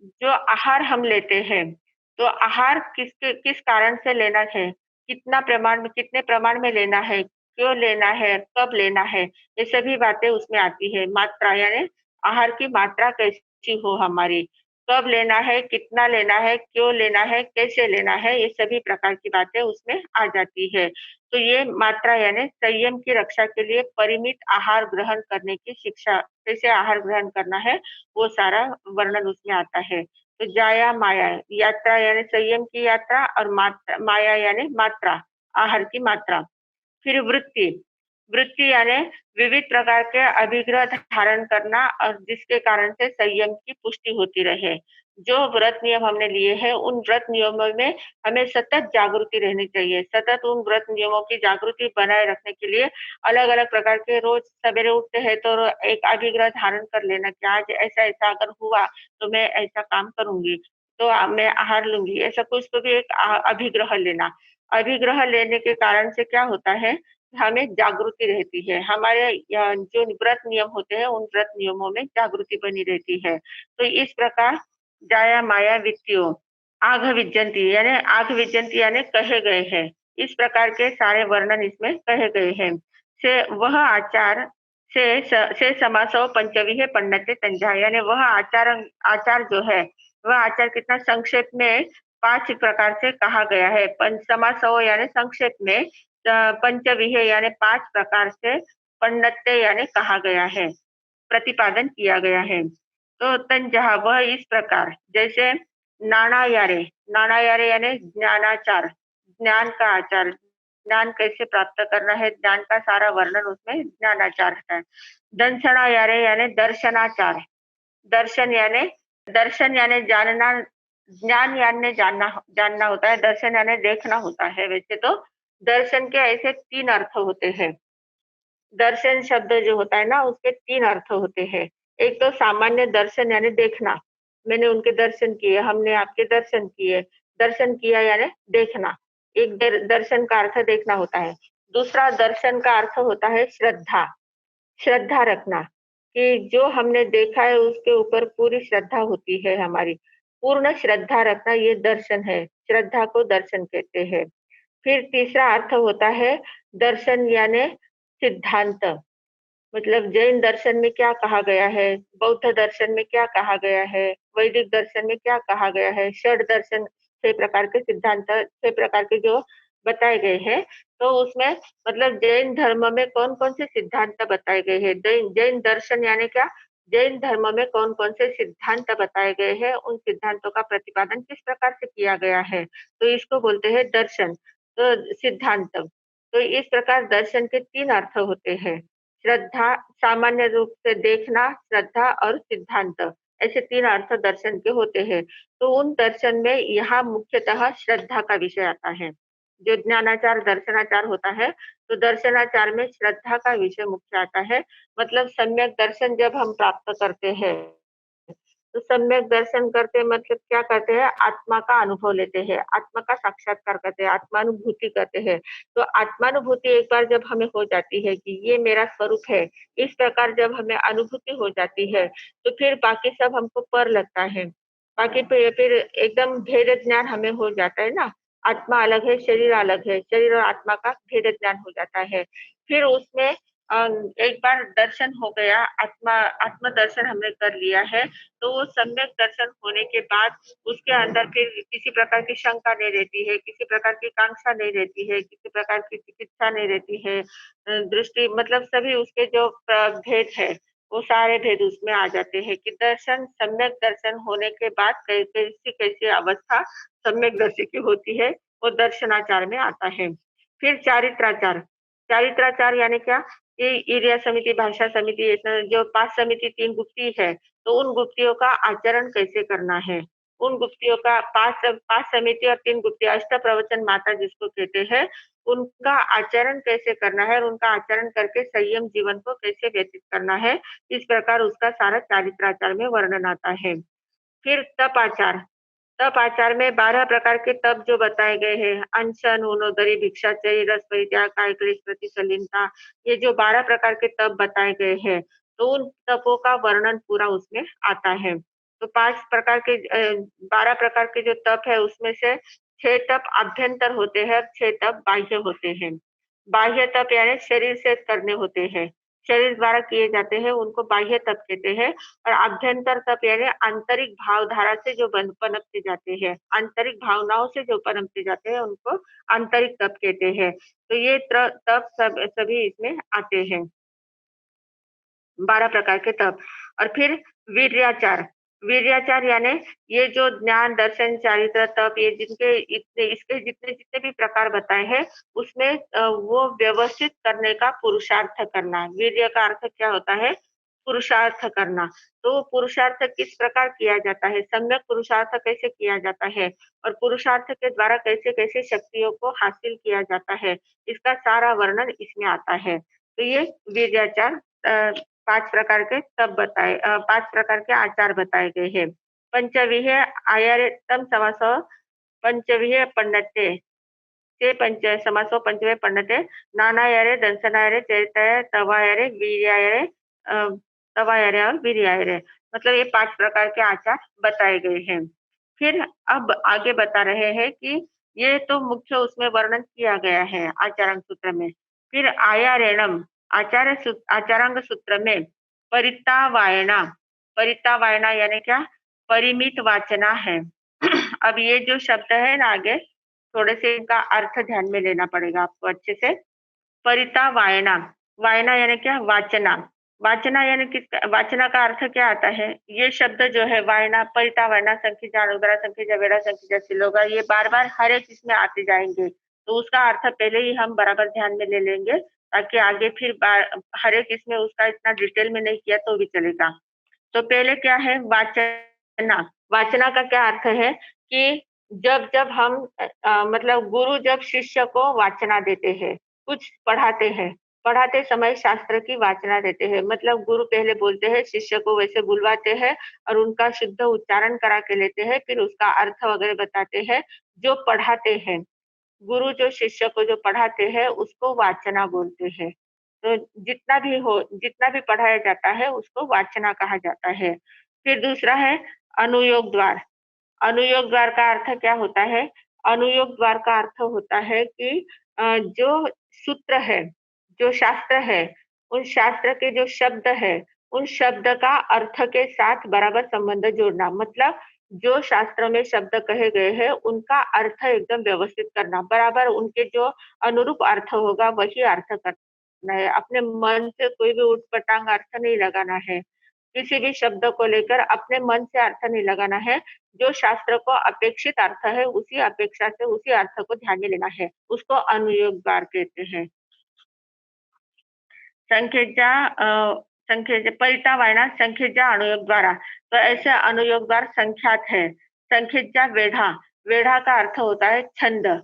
A: जो आहार हम लेते हैं, तो आहार किस कारण से लेना है, कितना प्रमाण में कितने प्रमाण में लेना है, क्यों लेना है, कब लेना है, ये सभी बातें उसमें आती है। मात्रा यानी आहार की मात्रा कैसी हो हमारी, कब लेना है, कितना लेना है, क्यों लेना है, कैसे लेना है, ये सभी प्रकार की बातें उसमें आ जाती है। तो ये मात्रा यानी संयम की रक्षा के लिए परिमित आहार ग्रहण करने की शिक्षा, कैसे आहार ग्रहण करना है, वो सारा वर्णन उसमें आता है। तो जाया माया, यात्रा यानी संयम की यात्रा और माया यानी मात्रा, आहार की मात्रा। फिर वृत्ति, वृत्ति यानी विविध प्रकार के अभिग्रह धारण करना और जिसके कारण से संयम की पुष्टि होती रहे। जो व्रत नियम हमने लिए हैं, उन व्रत नियमों में हमें सतत जागृति रहनी चाहिए। सतत उन व्रत नियमों की जागृति बनाए रखने के लिए अलग-अलग प्रकार के रोज सवेरे उठते हैं तो एक अभिग्रह धारण कर लेना कि आज ऐसा-ऐसा अगर हुआ, तो मैं ऐसा काम करूँगी, तो मैं आहार लूँगी। ऐसा कुछ तो भी एक अभिग्रह लेना। अभिग्रह लेने के कारण से क्या होता है, हमें जागृति रहती है। हमारे जो व्रत नियम होते हैं, उन व्रत नियमों में जागृति बनी रहती है। तो इस प्रकार जाया माया वित्तियों, आघ विज्जन्ति यानी कहे गए हैं। इस प्रकार के सारे वर्णन इसमें कहे गए हैं। से वह आचार से समासो पंचविहे पण्डते तंजा यानी वह आचार जो है, वह आचार कितना संक्षेप में 5 प्रकार से कहा गया है। समासो यानी संक्षेप में पंचविहे यानी 5 प्रकार से पण्डते यानी कहा गया है, प्रतिपादन किया गया है। तो तंजः वह इस प्रकार जैसे नाणायारे, नाणायारे यानी ज्ञानाचार, ज्ञान का आचार, ज्ञान कैसे प्राप्त करना है, ज्ञान का सारा वर्णन उसमें ज्ञानाचार है। दंशनायारे यानी दर्शनाचार, दर्शन यानी जानना, ज्ञान यानी जानना होता है, दर्शन यानी देखना होता है। वैसे तो दर्शन के ऐसे 3 अर्थ होते हैं। दर्शन शब्द जो होता है ना, उसके 3 अर्थ होते हैं। एक तो सामान्य दर्शन यानी देखना, मैंने उनके दर्शन किए, हमने आपके दर्शन किए। दर्शन किया यानी देखना, एक दर्शन का अर्थ देखना होता है। दूसरा दर्शन का अर्थ होता है श्रद्धा, श्रद्धा रखना, कि जो हमने देखा है उसके ऊपर पूरी श्रद्धा होती है हमारी। पूर्ण श्रद्धा रखना ये दर्शन है, श्रद्धा को दर्शन कहते हैं। फिर तीसरा अर्थ होता है दर्शन यानी सिद्धांत, मतलब जैन दर्शन में क्या कहा गया है, बौद्ध दर्शन में क्या कहा गया है, वैदिक दर्शन में क्या कहा गया है, षड दर्शन 6 प्रकार के सिद्धांत, 6 प्रकार के जो बताए गए हैं, तो उसमें मतलब जैन धर्म में कौन-कौन से सिद्धांत बताए गए हैं। जैन जैन दर्शन यानी क्या? जैन धर्म में कौन-कौन से सिद्धांत बताए गए हैं, उन सिद्धांतों का प्रतिपादन किस प्रकार से किया गया है, तो इसको बोलते हैं दर्शन, तो सिद्धांत। तो इस प्रकार दर्शन के 3 अर्थ होते हैं। श्रद्धा, सामान्य रूप से देखना, श्रद्धा और सिद्धांत, ऐसे 3 अर्थ दर्शन के होते हैं। तो उन दर्शन में यहाँ मुख्यतः श्रद्धा का विषय आता है। जो ज्ञानाचार, दर्शनाचार होता है, तो दर्शनाचार में श्रद्धा का विषय मुख्य आता है। मतलब सम्यक दर्शन जब हम प्राप्त करते हैं, तो सम्यक दर्शन करते मतलब क्या करते हैं? आत्मा का अनुभव लेते हैं, आत्मा का साक्षात्कार करते हैं, आत्मानुभूति करते हैं। तो आत्मानुभूति एक बार जब हमें हो जाती है कि ये मेरा स्वरूप है, इस प्रकार जब हमें अनुभूति हो जाती है, तो फिर बाकी सब हमको पर लगता है। बाकी फिर एकदम भेद ज्ञान हमें हो जाता है ना, आत्मा अलग है, शरीर अलग है, शरीर और आत्मा का भेद ज्ञान हो जाता है। फिर उसमें अ, एक बार दर्शन हो गया, आत्म दर्शन हमने कर लिया है, तो वो सम्यक दर्शन होने के बाद उसके अंदर फिर किसी प्रकार की शंका नहीं रहती है, किसी प्रकार की कांक्षा नहीं रहती है, किसी प्रकार की चिकित्सा नहीं रहती है। दृष्टि मतलब सभी उसके जो भेद है, वो सारे भेद उसमें आ जाते हैं कि दर्शन, सम्यक दर्शन होने के बाद कैसी-कैसी अवस्था सम्यक दर्शी की होती है, वो दर्शनाचार में आता है। फिर चारित्राचार, चारित्राचार यानी क्या? ये एरिया समिति, भाषा समिति, इसमें जो 5 समिति 3 गुप्ती है, तो उन गुप्तियों का आचरण कैसे करना है? उन गुप्तियों का 5 समिति और 3 गुप्ती, अष्टप्रवचन माता जिसको कहते हैं, उनका आचरण कैसे करना है और उनका आचरण करके संयम जीवन को कैसे व्यतीत करना है, इस प्रकार उसका सारा चारित्राचार में वर्णन आता है। फिर तपाचार, तप आचार में 12 प्रकार के तप जो बताए गए हैं, अनशन, ऊनोदरी, भिक्षाचर्य, रस परित्याग, काय क्लेश प्रतिसलिलता, ये जो 12 प्रकार के तप बताए गए हैं, तो उन तपों का वर्णन पूरा उसमें आता है। तो 5 प्रकार के 12 प्रकार के जो तप है उसमें से 6 तप आभ्यंतर होते हैं और 6 तप बाह्य होते हैं। बाह्य तप यानी शरीर से करने होते हैं, शरीर द्वारा किए जाते हैं, उनको बाह्य तप कहते हैं। और आभ्यंतर तप यानी आंतरिक भावधारा से जो पनपते जाते हैं, आंतरिक भावनाओं से जो पनपते जाते हैं, उनको आंतरिक तप कहते हैं। तो ये तप सभी इसमें आते हैं, 12 प्रकार के तप। और फिर वीर्याचार, वीर्याचार यानी ये जो ज्ञान, दर्शन, चारित्र, तप, ये जिनके इतने इसके जितने जितने भी प्रकार बताए हैं, उसमें वो व्यवस्थित करने का पुरुषार्थ करना। वीर्य का अर्थ क्या होता है? पुरुषार्थ करना। तो पुरुषार्थ किस प्रकार किया जाता है? सम्यक पुरुषार्थ कैसे किया जाता है? और पुरुषार्थ के द्वारा कैसे-कैसे शक्तियों को हासिल किया जाता है? इसका सारा वर्णन इसमें आता है। तो ये वीर्याचार 5 प्रकार के 5 प्रकार के आचार बताए गए हैं। पंचविह आयरेत्तम समासः पंचविह पण्डते ते पंच समासो पंचमे पण्डते नानायरे दंसनायरे चरिताय तवायरे वीर्यायरे अ, तवायरे और वीर्यायरे, मतलब ये 5 प्रकार के आचार बताए गए हैं। फिर अब आगे बता रहे हैं कि ये तो मुख्य उसमें वर्णन किया गया है आचार्य सूत्र में। फिर आयारेणम आचारांग सूत्र में परितावायना, परितावायना यानी क्या? परिमित वाचना है। अब ये जो शब्द है ना आगे, थोड़े से इनका अर्थ ध्यान में लेना पड़ेगा आपको अच्छे से। परिता वायना, वायना यानी क्या? वाचना। वाचना यानी वाचना का अर्थ क्या आता है? ये शब्द जो है वायना, परिता वायना, संखिजा, अनुग्रह, संखिजा, वेड़ा, संखिजा, सिलोगा, ये बार-बार हर एक इसमें आते जाएँगे। तो उसका अर्थ पहले ही हम बराबर ध्यान में ले लेंगे, ताकि आगे फिर हर एक इसमें उसका इतना डिटेल में नहीं किया तो भी चलेगा। तो पहले क्या है? वाचना। वाचना का क्या अर्थ है कि जब-जब हम मतलब गुरु जब शिष्य को वाचना देते हैं, कुछ पढ़ाते हैं, पढ़ाते समय शास्त्र की वाचना देते हैं। मतलब गुरु पहले बोलते हैं, शिष्य को वैसे बुलवाते हैं और उनका शुद्ध उच्चारण करा के लेते हैं, फिर उसका अर्थ वगैरह बताते हैं, जो पढ़ाते हैं। गुरु जो शिष्य को जो पढ़ाते हैं उसको वाचना बोलते हैं। तो जितना भी पढ़ाया जाता है उसको वाचना कहा जाता है। फिर दूसरा है अनुयोग द्वार। अनुयोग द्वार का अर्थ क्या होता है? अनुयोग द्वार का अर्थ होता है कि जो सूत्र है, जो शास्त्र है, उन शास्त्र के जो शब्द है, उन शब्द का अर्थ के साथ बराबर संबंध जोड़ना। मतलब जो शास्त्र में शब्द कहे गए हैं, उनका अर्थ एकदम व्यवस्थित करना, बराबर उनके जो अनुरूप अर्थ होगा वही अर्थ करना है। अपने मन से कोई भी ऊट-पटांग अर्थ नहीं लगाना है। किसी भी शब्द को लेकर अपने मन से अर्थ नहीं लगाना है। जो शास्त्र को अपेक्षित अर्थ है, उसी अपेक्षा से उसी अर्थ को ध्यान में लेना है। उसको अनुयोग द्वार कहते हैं। संख्येच्या संख्येचे परितावायना संख्येच्या अनुयोग द्वारा, तो ऐसे अनुयोग द्वार संख्यात है। संख्येच्या वेढ़ा, वेढ़ा का अर्थ होता है छंद।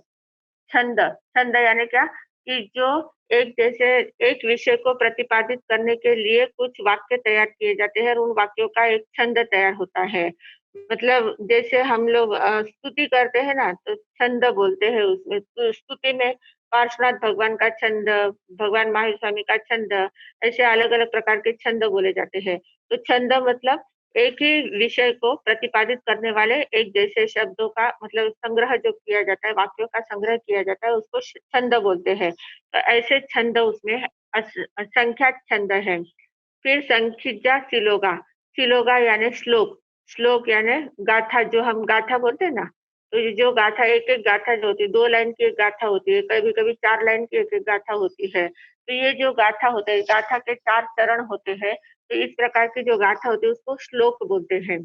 A: छंद, छंद यानी क्या? कि जो एक जैसे एक विषय को प्रतिपादित करने के लिए कुछ वाक्य तैयार किए जाते हैं और उन वाक्यों का एक छंद तैयार होता है। मतलब जैसे हम लोग स्तुति करते हैं ना, तो छंद बोलते हैं उसमें। तो स्तुति में पार्श्वनाथ भगवान का छंद, भगवान माहिर स्वामी का छंद, ऐसे अलग-अलग प्रकार के छंद बोले जाते हैं। तो छंद मतलब एक ही विषय को प्रतिपादित करने वाले एक जैसे शब्दों का मतलब संग्रह जो किया जाता है, वाक्यों का संग्रह किया जाता है, उसको छंद बोलते हैं। तो ऐसे छंद उसमें असंख्यात छंद हैं। फिर संखिजा सिलोगा, सिलोगा यानी श्लोक, श्लोक यानी गाथा, जो हम गाथा बोलते हैं ना, तो ये जो गाथा एक-एक गाथा जो होती है, 2 लाइन की एक गाथा होती है, कभी-कभी 4 लाइन की एक-एक गाथा होती है। तो ये जो गाथा होता है, गाथा के 4 चरण होते हैं, तो इस प्रकार की जो गाथा होती है उसको श्लोक बोलते हैं।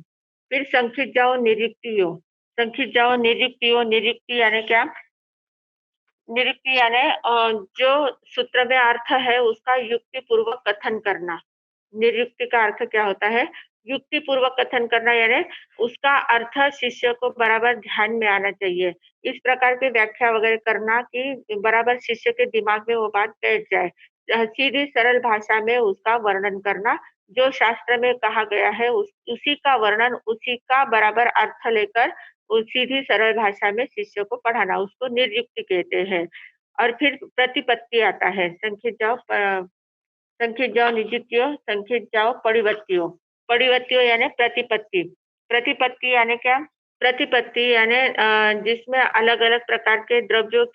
A: फिर संखिजाओ निरुक्तियों, संखिजाओ निरुक्तियों, निरुक्ति यानी क्या? निरुक्ति यानी जो सूत्र में अर्थ है उसका युक्ति पूर्वक कथन करना। निरुक्ति का अर्थ क्या होता है? युक्ति पूर्वक कथन करना यानी उसका अर्थ शिष्य को बराबर ध्यान में आना चाहिए। इस प्रकार की व्याख्या वगैरह करना कि बराबर शिष्य के दिमाग में वो बात बैठ जाए। सीधी सरल भाषा में उसका वर्णन करना, जो शास्त्र में कहा गया है उसी का वर्णन, उसी का बराबर अर्थ लेकर सीधी सरल भाषा में शिष्य को पढ़ाना, उसको निर्युक्ति कहते हैं। और फिर प्रतिपत्ति आता है, संख्यज्ञो निजुत्यो, संख्यज्ञो परिवर्त्यो। परिवर्त्यो यानी प्रतिपत्ति। प्रतिपत्ति यानी क्या? प्रतिपत्ति यानी जिसमें अलग-अलग प्रकार के द्रव्यों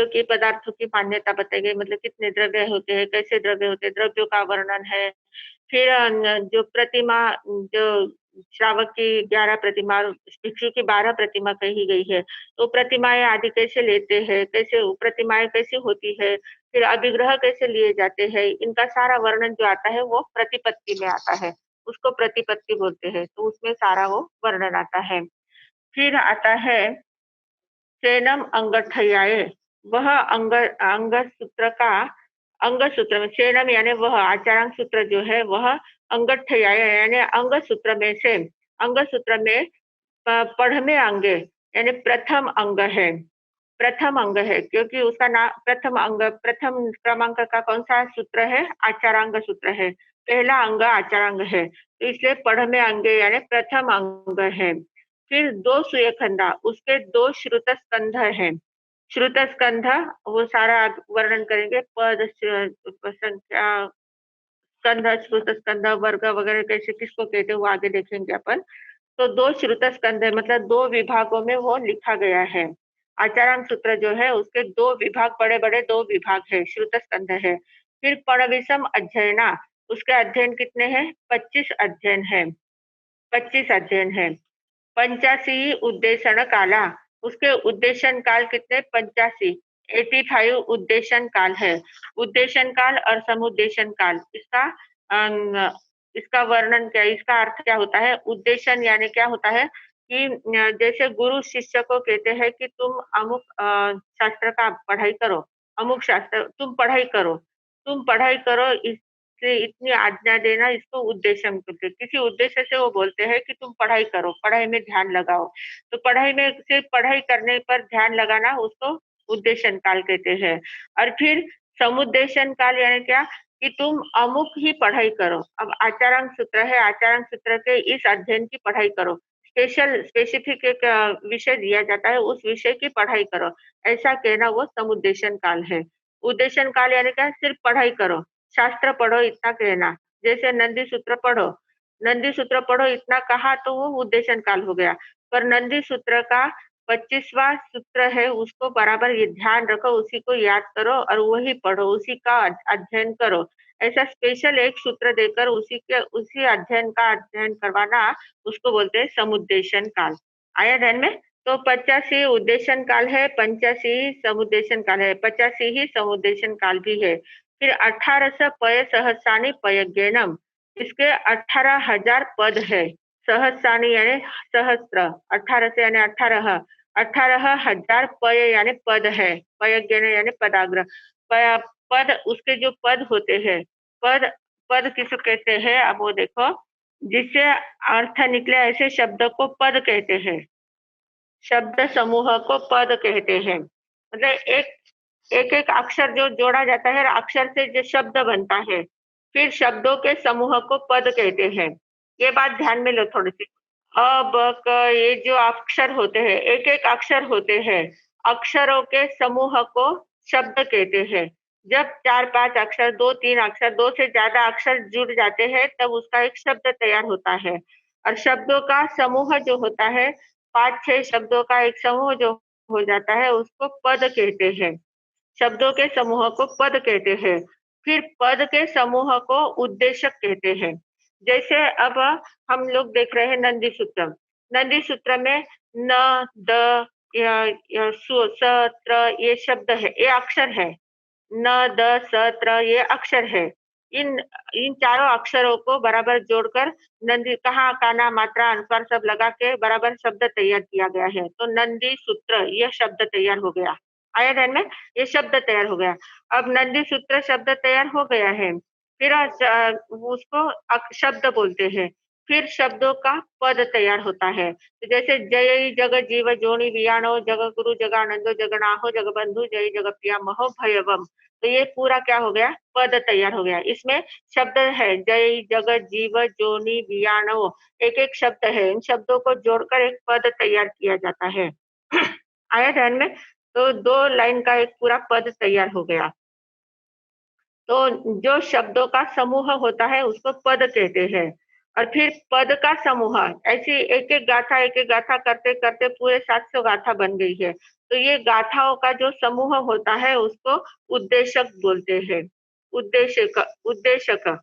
A: की पदार्थों की मान्यता बताई गई, मतलब कितने द्रव्य होते हैं, कैसे द्रव्य होते हैं, द्रव्यों का वर्णन है। फिर जो प्रतिमा, जो श्रावक की 11 प्रतिमा और भिक्षु की 12 प्रतिमा कही गई है, तो प्रतिमाएँ आदि कैसे लेते हैं, कैसे वो प्रतिमाएँ कैसी होती है, फिर अभिग्रह कैसे लिए जाते हैं, इनका सारा वर्णन जो आता है वो प्रतिपत्ति में आता है। उसको प्रतिपत्ति बोलते हैं, तो उसमें सारा वो वर्णन आता है। फिर आता है सेनम अंगठयाए, वह अंग सूत्र का, अंग सूत्र में सेनम यानी वह आचारांग सूत्र जो है वह अंगठयाए यानी अंग सूत्र में पढ़मे अंगे यानी प्रथम अंग है, क्योंकि उसका नाम प्रथम क्रमांक का कौन सा सूत्र है? आचारांग सूत्र है। पहला अंग आचारांग है, तो इसलिए पढ़मे अंगे यानी प्रथम अंग है। फिर 2 सुयखंदा, उसके 2 श्रुत स्कंध हैं। श्रुत स्कंध वो सारा वर्णन करेंगे, संख्या, स्कंध, श्रुत स्कंध, वर्ग वगैरह कैसे किसको कहते हैं वो आगे देखेंगे अपन। तो 2 श्रुत स्कंध है, मतलब 2 विभागों में वो लिखा गया है। आचारांग सूत्र जो है उसके 2 विभाग, बड़े-बड़े 2 विभाग है, श्रुत स्कंध है। फिर पणविसम अध्ययना, उसके अध्ययन कितने हैं? 25 अध्ययन है, 25 अध्ययन है। पंचाशी उद्देशन काला, उसके उद्देशन काल कितने? 85, 85 उद्देशन काल है। उद्देशन काल और समुद्देशन काल, इसका वर्णन क्या, इसका अर्थ क्या होता है? उद्देशन यानी क्या होता है कि जैसे गुरु शिष्य को कहते हैं कि तुम अमुक शास्त्र का पढ़ाई करो, अमुक शास्त्र तुम पढ़ाई करो, इससे इतनी आज्ञा देना, इसको उद्देश्य बोलते हैं। किसी उद्देश्य से वो बोलते हैं कि तुम पढ़ाई करो, पढ़ाई में ध्यान लगाओ। तो पढ़ाई में सिर्फ पढ़ाई करने पर ध्यान लगाना, उसको उद्देशन काल कहते हैं। और फिर समुद्देशन काल यानी क्या? कि तुम अमुक ही पढ़ाई करो। अब आचारांग सूत्र है, आचारांग सूत्र के इस अध्ययन की पढ़ाई करो। स्पेसिफिक एक विषय दिया जाता है, उस विषय की पढ़ाई करो। ऐसा कहना वो समुद्देशन काल है। उद्देशन काल यानी क्या? सिर्फ पढ़ाई करो, शास्त्र पढ़ो इतना कहना। जैसे नंदी सूत्र पढ़ो इतना कहा तो वो उद्देशन काल हो गया। पर नंदी सूत्र का 25वां सूत्र है, उसको बराबर ये ध्यान रखो, उसी को याद करो और वही पढ़ो, उसी का अध्ययन करो। ऐसा स्पेशल एक सूत्र देकर उसी अध्ययन का अध्ययन करवाना, उसको बोलते हैं समुद्देशन काल। आया ध्यान में? तो 85 उद्देशन काल है, 85 समुद्देशन काल है, 85 ही समुद्देशन काल भी है। फिर 1800 पय सहस्राणि पयज्ञानम, इसके 18,000 पद है। सहस्राणि यानी सहस्त्र, 18 से यानी 18, 18,000 पय यानी पद है, पयज्ञान यानी पदाग्र। पद, उसके जो पद होते हैं, पद पद किसे कहते हैं? अब वो देखो, जिससे अर्थ निकले ऐसे शब्द को पद कहते हैं। शब्द समूह को पद कहते हैं। मतलब एक अक्षर जो जोड़ा जाता है, अक्षर से जो शब्द बनता है, फिर शब्दों के समूह को पद कहते हैं। ये बात ध्यान में लो थोड़ी सी। अ, ब, क, ये जो अक्षर होते हैं, एक एक अक्षर होते हैं, अक्षरों के समूह को शब्द कहते हैं। जब 4-5 अक्षर, 2-3 अक्षर, 2 से ज्यादा अक्षर जुड़ जाते हैं, तब उसका एक शब्द तैयार होता है। और शब्दों का समूह जो होता है, 5-6 शब्दों का एक समूह जो हो जाता है, उसको पद कहते हैं। शब्दों के समूह को पद कहते हैं। फिर पद के समूह को उद्देशक कहते हैं। जैसे अब हम लोग देख रहे हैं नंदी सूत्र। नंदी सूत्र में न, द, य, सु, स, त्र ये शब्द है, ये अक्षर है। न, द, स, त्र ये अक्षर है। इन इन चारों अक्षरों को बराबर जोड़कर नंदी, कहाँ काना मात्रा अनुस्वार सब लगा के बराबर शब्द तैयार किया गया है। तो नंदी सूत्र ये शब्द तैयार हो गया। आया ध्यान में? ये शब्द तैयार हो गया। अब नंदी सूत्र शब्द तैयार हो गया है, फिर उसको शब्द बोलते हैं। फिर शब्दों का पद तैयार होता है। तो जैसे जय जग जीव जोनि वियाणो, जग गुरु जगानंदो, जगनाहो जगबंधु, जय जग प्रिया महो भयवम। तो ये पूरा क्या हो गया, पद तैयार हो गया। इसमें शब्द है जय, जगत, जीव, जोनि, वियाणव, एक-एक शब्द है। इन शब्दों को जोड़कर एक पद तैयार किया जाता है। आया ध्यान में? तो 2 लाइन का एक पूरा पद तैयार हो गया। तो जो शब्दों का समूह होता है उसको पद कहते हैं। और फिर पद का समूह, ऐसी एक-एक गाथा करते-करते पूरे 700 गाथा बन गई है। तो ये गाथाओं का जो समूह होता है उसको उद्देशक बोलते हैं। उद्देश्यक उद्देशक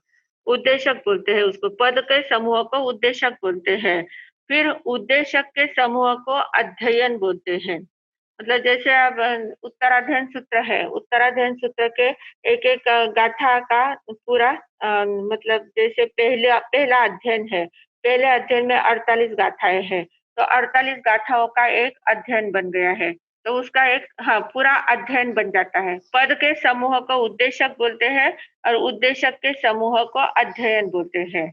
A: उद्देशक बोलते हैं उसको। पद के समूह को उद्देशक बोलते हैं। फिर उद्देशक के समूह को अध्ययन बोलते हैं। मतलब जैसे अब उत्तराध्ययन सूत्र है, उत्तराध्ययन सूत्र के एक-एक गाथा का पूरा मतलब जैसे पहला पहला अध्ययन है, पहले अध्ययन में 48 गाथाएँ हैं, तो 48 गाथाओं का एक अध्ययन बन गया है। तो उसका एक हाँ, पूरा अध्ययन बन जाता है। पद के समूह को उद्देशक बोलते हैं और उद्देशक के समूह को अध्ययन बोलते हैं,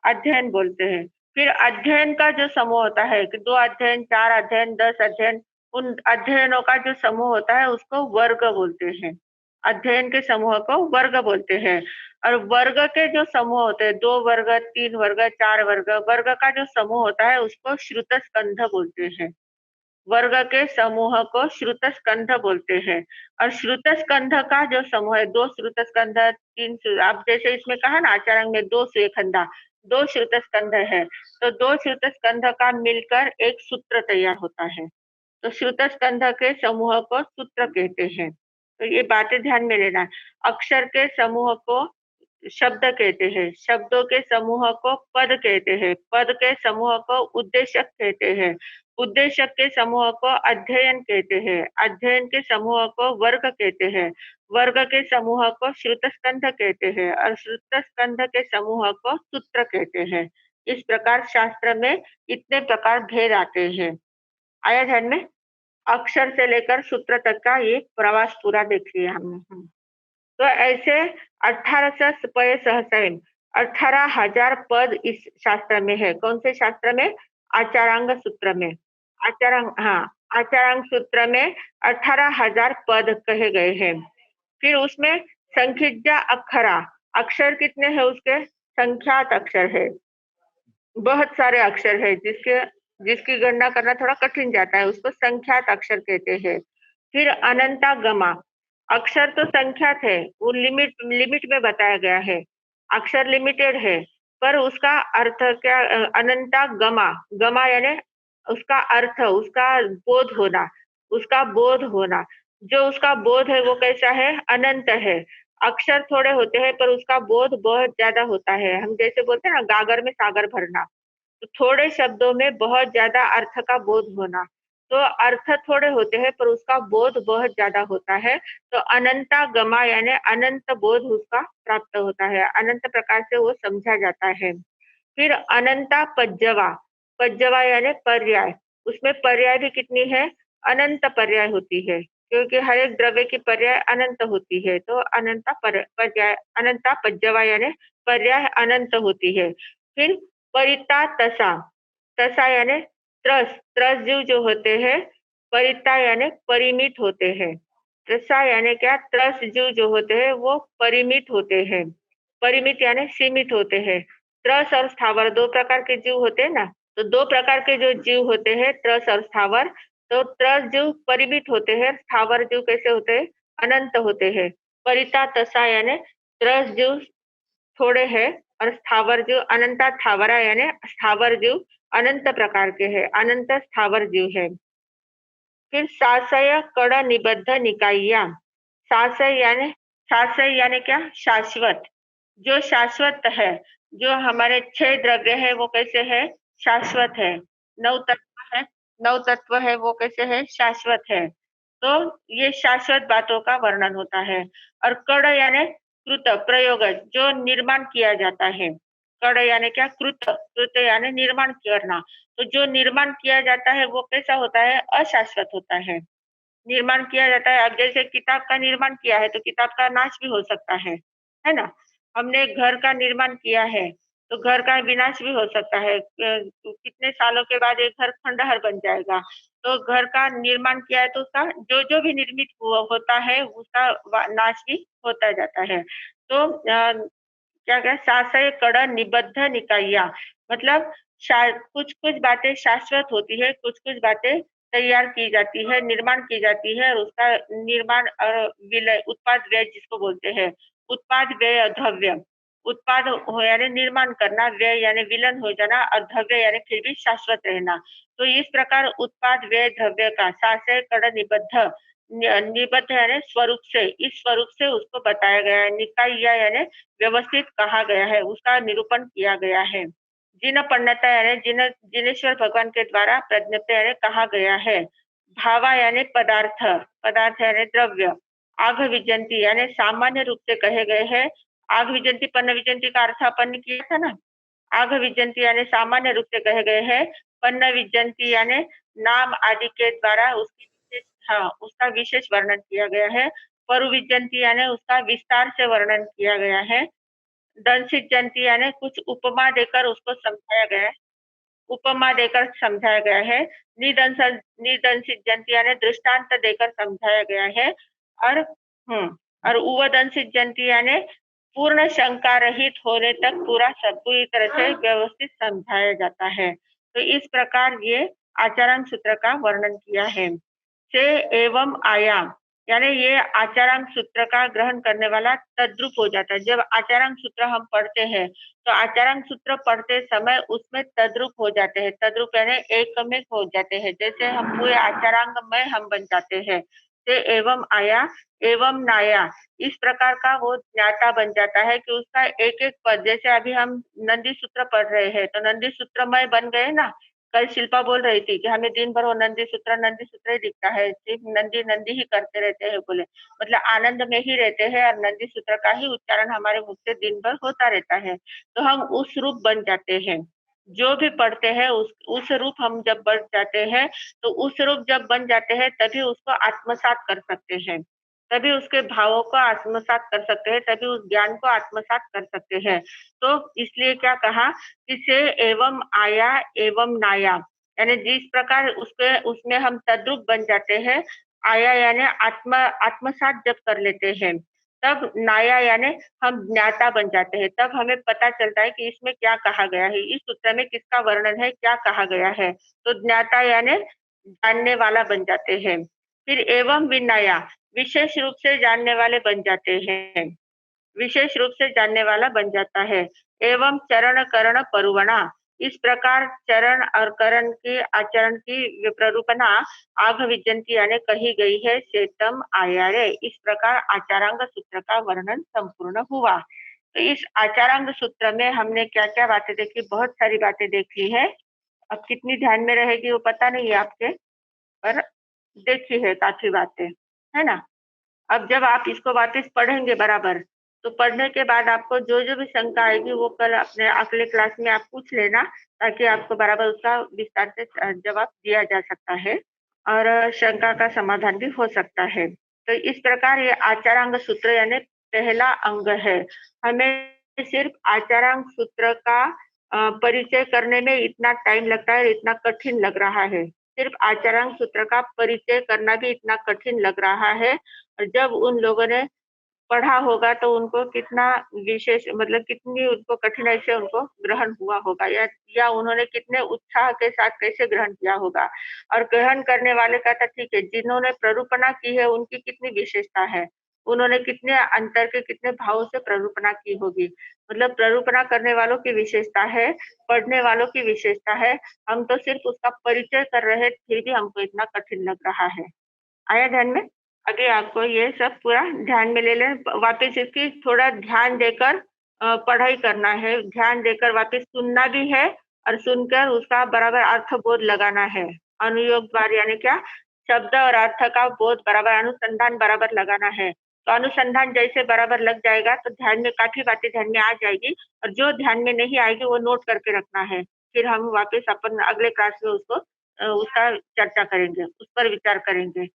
A: अध्ययन बोलते हैं। फिर अध्ययन का जो समूह होता है कि 2 अध्ययन, 4 अध्ययन, 10 अध्ययन, उन अध्ययनों का जो समूह होता है उसको वर्ग बोलते हैं। अध्ययन के समूह को वर्ग बोलते हैं। और वर्ग के जो समूह होते हैं 2 वर्ग, 3 वर्ग, 4 वर्ग, वर्ग का जो समूह होता है उसको श्रुत स्कंध बोलते हैं। वर्ग के समूह को श्रुत स्कंध बोलते हैं। और श्रुत स्कंध का जो समूह है 2 श्रुत स्कंध, 3 अब जैसे इसमें कहा ना आचार्य में 2 स्वेखंदा, 2 श्रुत स्कंध है, तो 2 श्रुत स्कंध का मिलकर एक सूत्र तैयार होता है। तो श्रुत स्कंध के समूह को सूत्र कहते हैं। तो ये बातें ध्यान में लेना। अक्षर के समूह को शब्द कहते हैं, शब्दों के समूह को पद कहते हैं, पद के समूह को उद्देशक कहते हैं, उद्देशक के समूह को अध्ययन कहते हैं, अध्ययन के समूह को वर्ग कहते हैं, वर्ग के समूह को श्रुत स्कंध कहते हैं और श्रुत स्कंध के समूह को सूत्र कहते हैं। इस प्रकार शास्त्र में इतने प्रकार भेद आते हैं। आया ध्यान में? अक्षर से लेकर सूत्र तक का ये प्रवास पूरा देख लिया हमने। तो ऐसे 1800 पय सहस्त्रम 18,000 पद इस शास्त्र में है। कौन से शास्त्र में? आचारांग सूत्र में। आचारांग सूत्र में 18,000 पद कहे गए हैं। फिर उसमें संखिज्जा अक्षरा, अक्षर कितने हैं उसके? संख्यात अक्षर है। बहुत सारे अक्षर है जिसकी गणना करना थोड़ा कठिन जाता है, उसको संख्यात अक्षर कहते हैं। फिर अनंतागमा, अक्षर तो संख्यात है, वो लिमिट में बताया गया है। अक्षर लिमिटेड है, पर उसका अर्थ क्या अनंतागमा, गमा यानी उसका अर्थ, उसका बोध होना, उसका बोध होना। जो उसका बोध है वो कैसा है? अनंत है। अक्षर थोड़े होते हैं पर उसका बोध बहुत ज्यादा होता है। हम जैसे बोलते हैं ना गागर में सागर भरना, तो थोड़े शब्दों में बहुत ज्यादा अर्थ का बोध होना। तो अर्थ थोड़े होते हैं पर उसका बोध बहुत ज्यादा होता है। तो अनंता गमा यानी अनंत बोध उसका प्राप्त होता है, अनंत प्रकार से वो समझा जाता है। फिर अनंता पज्जवा, पज्जवा यानी पर्याय, उसमें पर्याय भी कितनी है? अनंत पर्याय होती है, क्योंकि हर एक द्रव्य की पर्याय अनंत होती है। तो पर्याय अनंता पज्जवा यानी पर्याय अनंत होती है। फिर परिता तसा, तसा यानी त्रस, त्रस जीव जो होते हैं, परिता यानी परिमित होते हैं। त्रसा यानी क्या? त्रस जीव जो होते हैं वो परिमित होते हैं। परिमित यानी सीमित होते हैं। त्रस और स्थावर 2 प्रकार के जीव होते हैं ना, तो 2 प्रकार के जो जीव होते हैं त्रस और स्थावर, तो त्रस जीव परिमित होते हैं, स्थावर जीव कैसे होते हैं? अनंत होते हैं। परिता तसा यानी त्रस जीव थोड़े हैं और स्थावर जीव अनंता स्थावरा यानी स्थावर जीव अनंत प्रकार के हैं, अनंत स्थावर जीव है। फिर साशय कड़ निबद्ध निकाइया, साशय यानी क्या? शाश्वत, जो शाश्वत है, जो हमारे 6 द्रव्य है वो कैसे है? शाश्वत है। 9 तत्व है, 9 तत्व है वो कैसे है? शाश्वत है। तो ये शाश्वत बातों का वर्णन होता है। और कड़ यानी कृत, प्रयोगज, जो निर्माण किया जाता है। कड़ यानी क्या? कृत, कृत यानी निर्माण करना। तो जो निर्माण किया जाता है वो कैसा होता है? अशाश्वत होता है। निर्माण किया जाता है, अब जैसे किताब का निर्माण किया है तो किताब का नाश भी हो सकता है ना? हमने घर का निर्माण किया है तो घर का विनाश भी हो सकता है। कितने सालों के बाद एक घर खंडहर बन जाएगा। तो घर का निर्माण किया है तो उसका जो जो भी निर्मित होता है उसका नाश भी होता जाता है। तो क्या क्या शास्त्रीय कड़ा निबद्ध निकाइया, मतलब कुछ कुछ बातें शाश्वत होती है, कुछ कुछ बातें तैयार की जाती है, निर्माण की जाती है और उसका निर्माण और विलय उत्पाद व्यय जिसको बोलते हैं। उत्पाद व्यय द्रव्य, उत्पाद हो यानी निर्माण करना, व्यय यानी विलन हो जाना और द्रव्य यानी फिर भी शाश्वत रहना। तो इस प्रकार उत्पाद व्यय द्रव्य का शास्त्रीय कड़ा निबद्ध निबद्ध यानी स्वरूप से, इस स्वरूप से उसको बताया गया है। निकाय यानी व्यवस्थित कहा गया है, उसका निरूपण किया गया है। जिन पन्नता यानी जिनेश्वर भगवान के द्वारा प्रज्ञप्त यानी कहा गया है। भावा यानी पदार्थ, पदार्थ यानी द्रव्य। आघ विजंती यानी सामान्य रूप से कहे गए हैं। आघ विजंती पन्न विजंती का अर्थ अपन ने किया था ना। आघ विजंती यानी सामान्य रूप से कहे गए हैं। पन्न विजंती यानी नाम आदि के द्वारा उसकी विशेष, हाँ, उसका विशेष वर्णन किया गया है। परु विजंती यानी उसका विस्तार से वर्णन किया गया है। दंशित जंती यानी कुछ उपमा देकर उसको समझाया गया है, उपमा देकर समझाया गया है। निदंस निदंशित जंती यानी दृष्टांत देकर समझाया गया है। और और उवदंशित जंती यानी पूर्ण शंका रहित होने तक पूरा सब पूरी तरह से व्यवस्थित समझाया जाता है। तो इस प्रकार ये आचरण सूत्र का वर्णन किया है। से एवं आयाम यानी ये आचारांग सूत्र का ग्रहण करने वाला तद्रुप हो जाता है। जब आचारांग सूत्र हम पढ़ते हैं तो आचारांग सूत्र पढ़ते समय उसमें तद्रुप हो जाते हैं। तद्रुप यानी एक में हो जाते हैं, जैसे हम पूरे आचारांग में हम बन जाते हैं। से एवं आया एवं नाया, इस प्रकार का वो ज्ञाता बन जाता है कि उसका एक एक पद, जैसे अभी हम नंदी सूत्र पढ़ रहे हैं तो नंदी सूत्र में बन गए ना। कल शिल्पा बोल रही थी कि हमें दिन भर वो नंदी सूत्र ही दिखता है, सिर्फ नंदी नंदी ही करते रहते हैं बोले, मतलब आनंद में ही रहते हैं और नंदी सूत्र का ही उच्चारण हमारे मुख से दिन भर होता रहता है। तो हम उस रूप बन जाते हैं। जो भी पढ़ते हैं उस रूप हम जब बन जाते हैं, तो उस रूप जब बन जाते हैं तभी उसको आत्मसात कर सकते हैं, तभी उसके भावों को आत्मसात कर सकते हैं, तभी उस ज्ञान को आत्मसात कर सकते हैं। तो इसलिए क्या कहा कि से एवं आया एवं नाया, यानी जिस प्रकार उसके उसमें हम तद्रुप बन जाते हैं। आया यानी आत्मसात जब कर लेते हैं, तब नाया यानी हम ज्ञाता बन जाते हैं। तब हमें पता चलता है कि इसमें क्या कहा गया है, इस सूत्र में किसका वर्णन है, क्या कहा गया है। तो ज्ञाता यानी जानने वाला बन जाते हैं। फिर एवं विनया, विशेष रूप से जानने वाले बन जाते हैं, विशेष रूप से जानने वाला बन जाता है। एवं चरण करण परुवणा, इस प्रकार चरण और करण की आचरण की प्ररूपणा आघ विजंती यानी कही गई है। सेतम आयारे, इस प्रकार आचारांग सूत्र का वर्णन संपूर्ण हुआ। तो इस आचारांग सूत्र में हमने क्या क्या बातें देखी, बहुत सारी बातें देखी है। अब कितनी ध्यान में रहेगी वो पता नहीं है आपके, पर देखी है काफी बातें, है ना। अब जब आप इसको वापस पढ़ेंगे बराबर, तो पढ़ने के बाद आपको जो जो भी शंका आएगी वो कल अपने अगले क्लास में आप पूछ लेना, ताकि आपको बराबर उसका विस्तार से जवाब दिया जा सकता है और शंका का समाधान भी हो सकता है। तो इस प्रकार ये आचारांग सूत्र यानी पहला अंग है। हमें सिर्फ आचारांग सूत्र का परिचय करने में इतना टाइम लगता है, इतना कठिन लग रहा है। सिर्फ आचारांग सूत्र का परिचय करना भी इतना कठिन लग रहा है, और जब उन लोगों ने पढ़ा होगा तो उनको कितना विशेष, मतलब कितनी उनको कठिनाई से उनको ग्रहण हुआ होगा, या उन्होंने कितने उत्साह के साथ कैसे ग्रहण किया होगा। और ग्रहण करने वाले का तो ठीक है, जिन्होंने प्ररूपणा की है उनकी कितनी विशेषता है, उन्होंने कितने अंतर के कितने भावों से प्ररूपणा की होगी। मतलब प्ररूपणा करने वालों की विशेषता है, पढ़ने वालों की विशेषता है। हम तो सिर्फ उसका परिचय कर रहे फिर भी हमको इतना कठिन लग रहा है। आया ध्यान में? अभी आपको ये सब पूरा ध्यान में ले लें, वापस इसकी थोड़ा ध्यान देकर पढ़ाई करना है, ध्यान देकर वापस सुनना भी है और सुनकर उसका बराबर अर्थ बोध लगाना है। अनुयोग द्वार यानी क्या, शब्द और अर्थ का बोध बराबर, अनुसंधान बराबर लगाना है। तो अनुसंधान जैसे बराबर लग जाएगा तो ध्यान में काफी बातें ध्यान में आ जाएगी, और जो ध्यान में नहीं आएगी वो नोट करके रखना है। फिर हम वापस अपन अगले क्लास में उसको उसका चर्चा करेंगे, उस पर विचार करेंगे।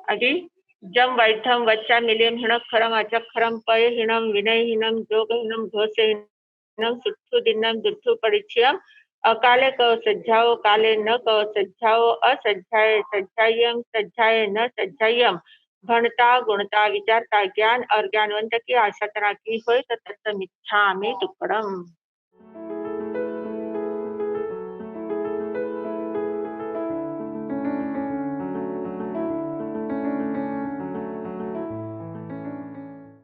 A: अभी जम वैद्धम वच्चा मिलियम हिणक्षरम अचक्षरम पय हिणम विनय हिणम जोग हिणम घोष हिणम सुत्थु दिन्नम दुत्थु परिचयम अकाले कहो सज्जाओ, काले न कहो सज्जाओ, असज्जाए सज्जायम, सज्जाए न सज्जायम। भणता गुणता विचारता ज्ञान और ज्ञानवंत की आशा की होय तो तत्समिच्छामि तुक्कडम।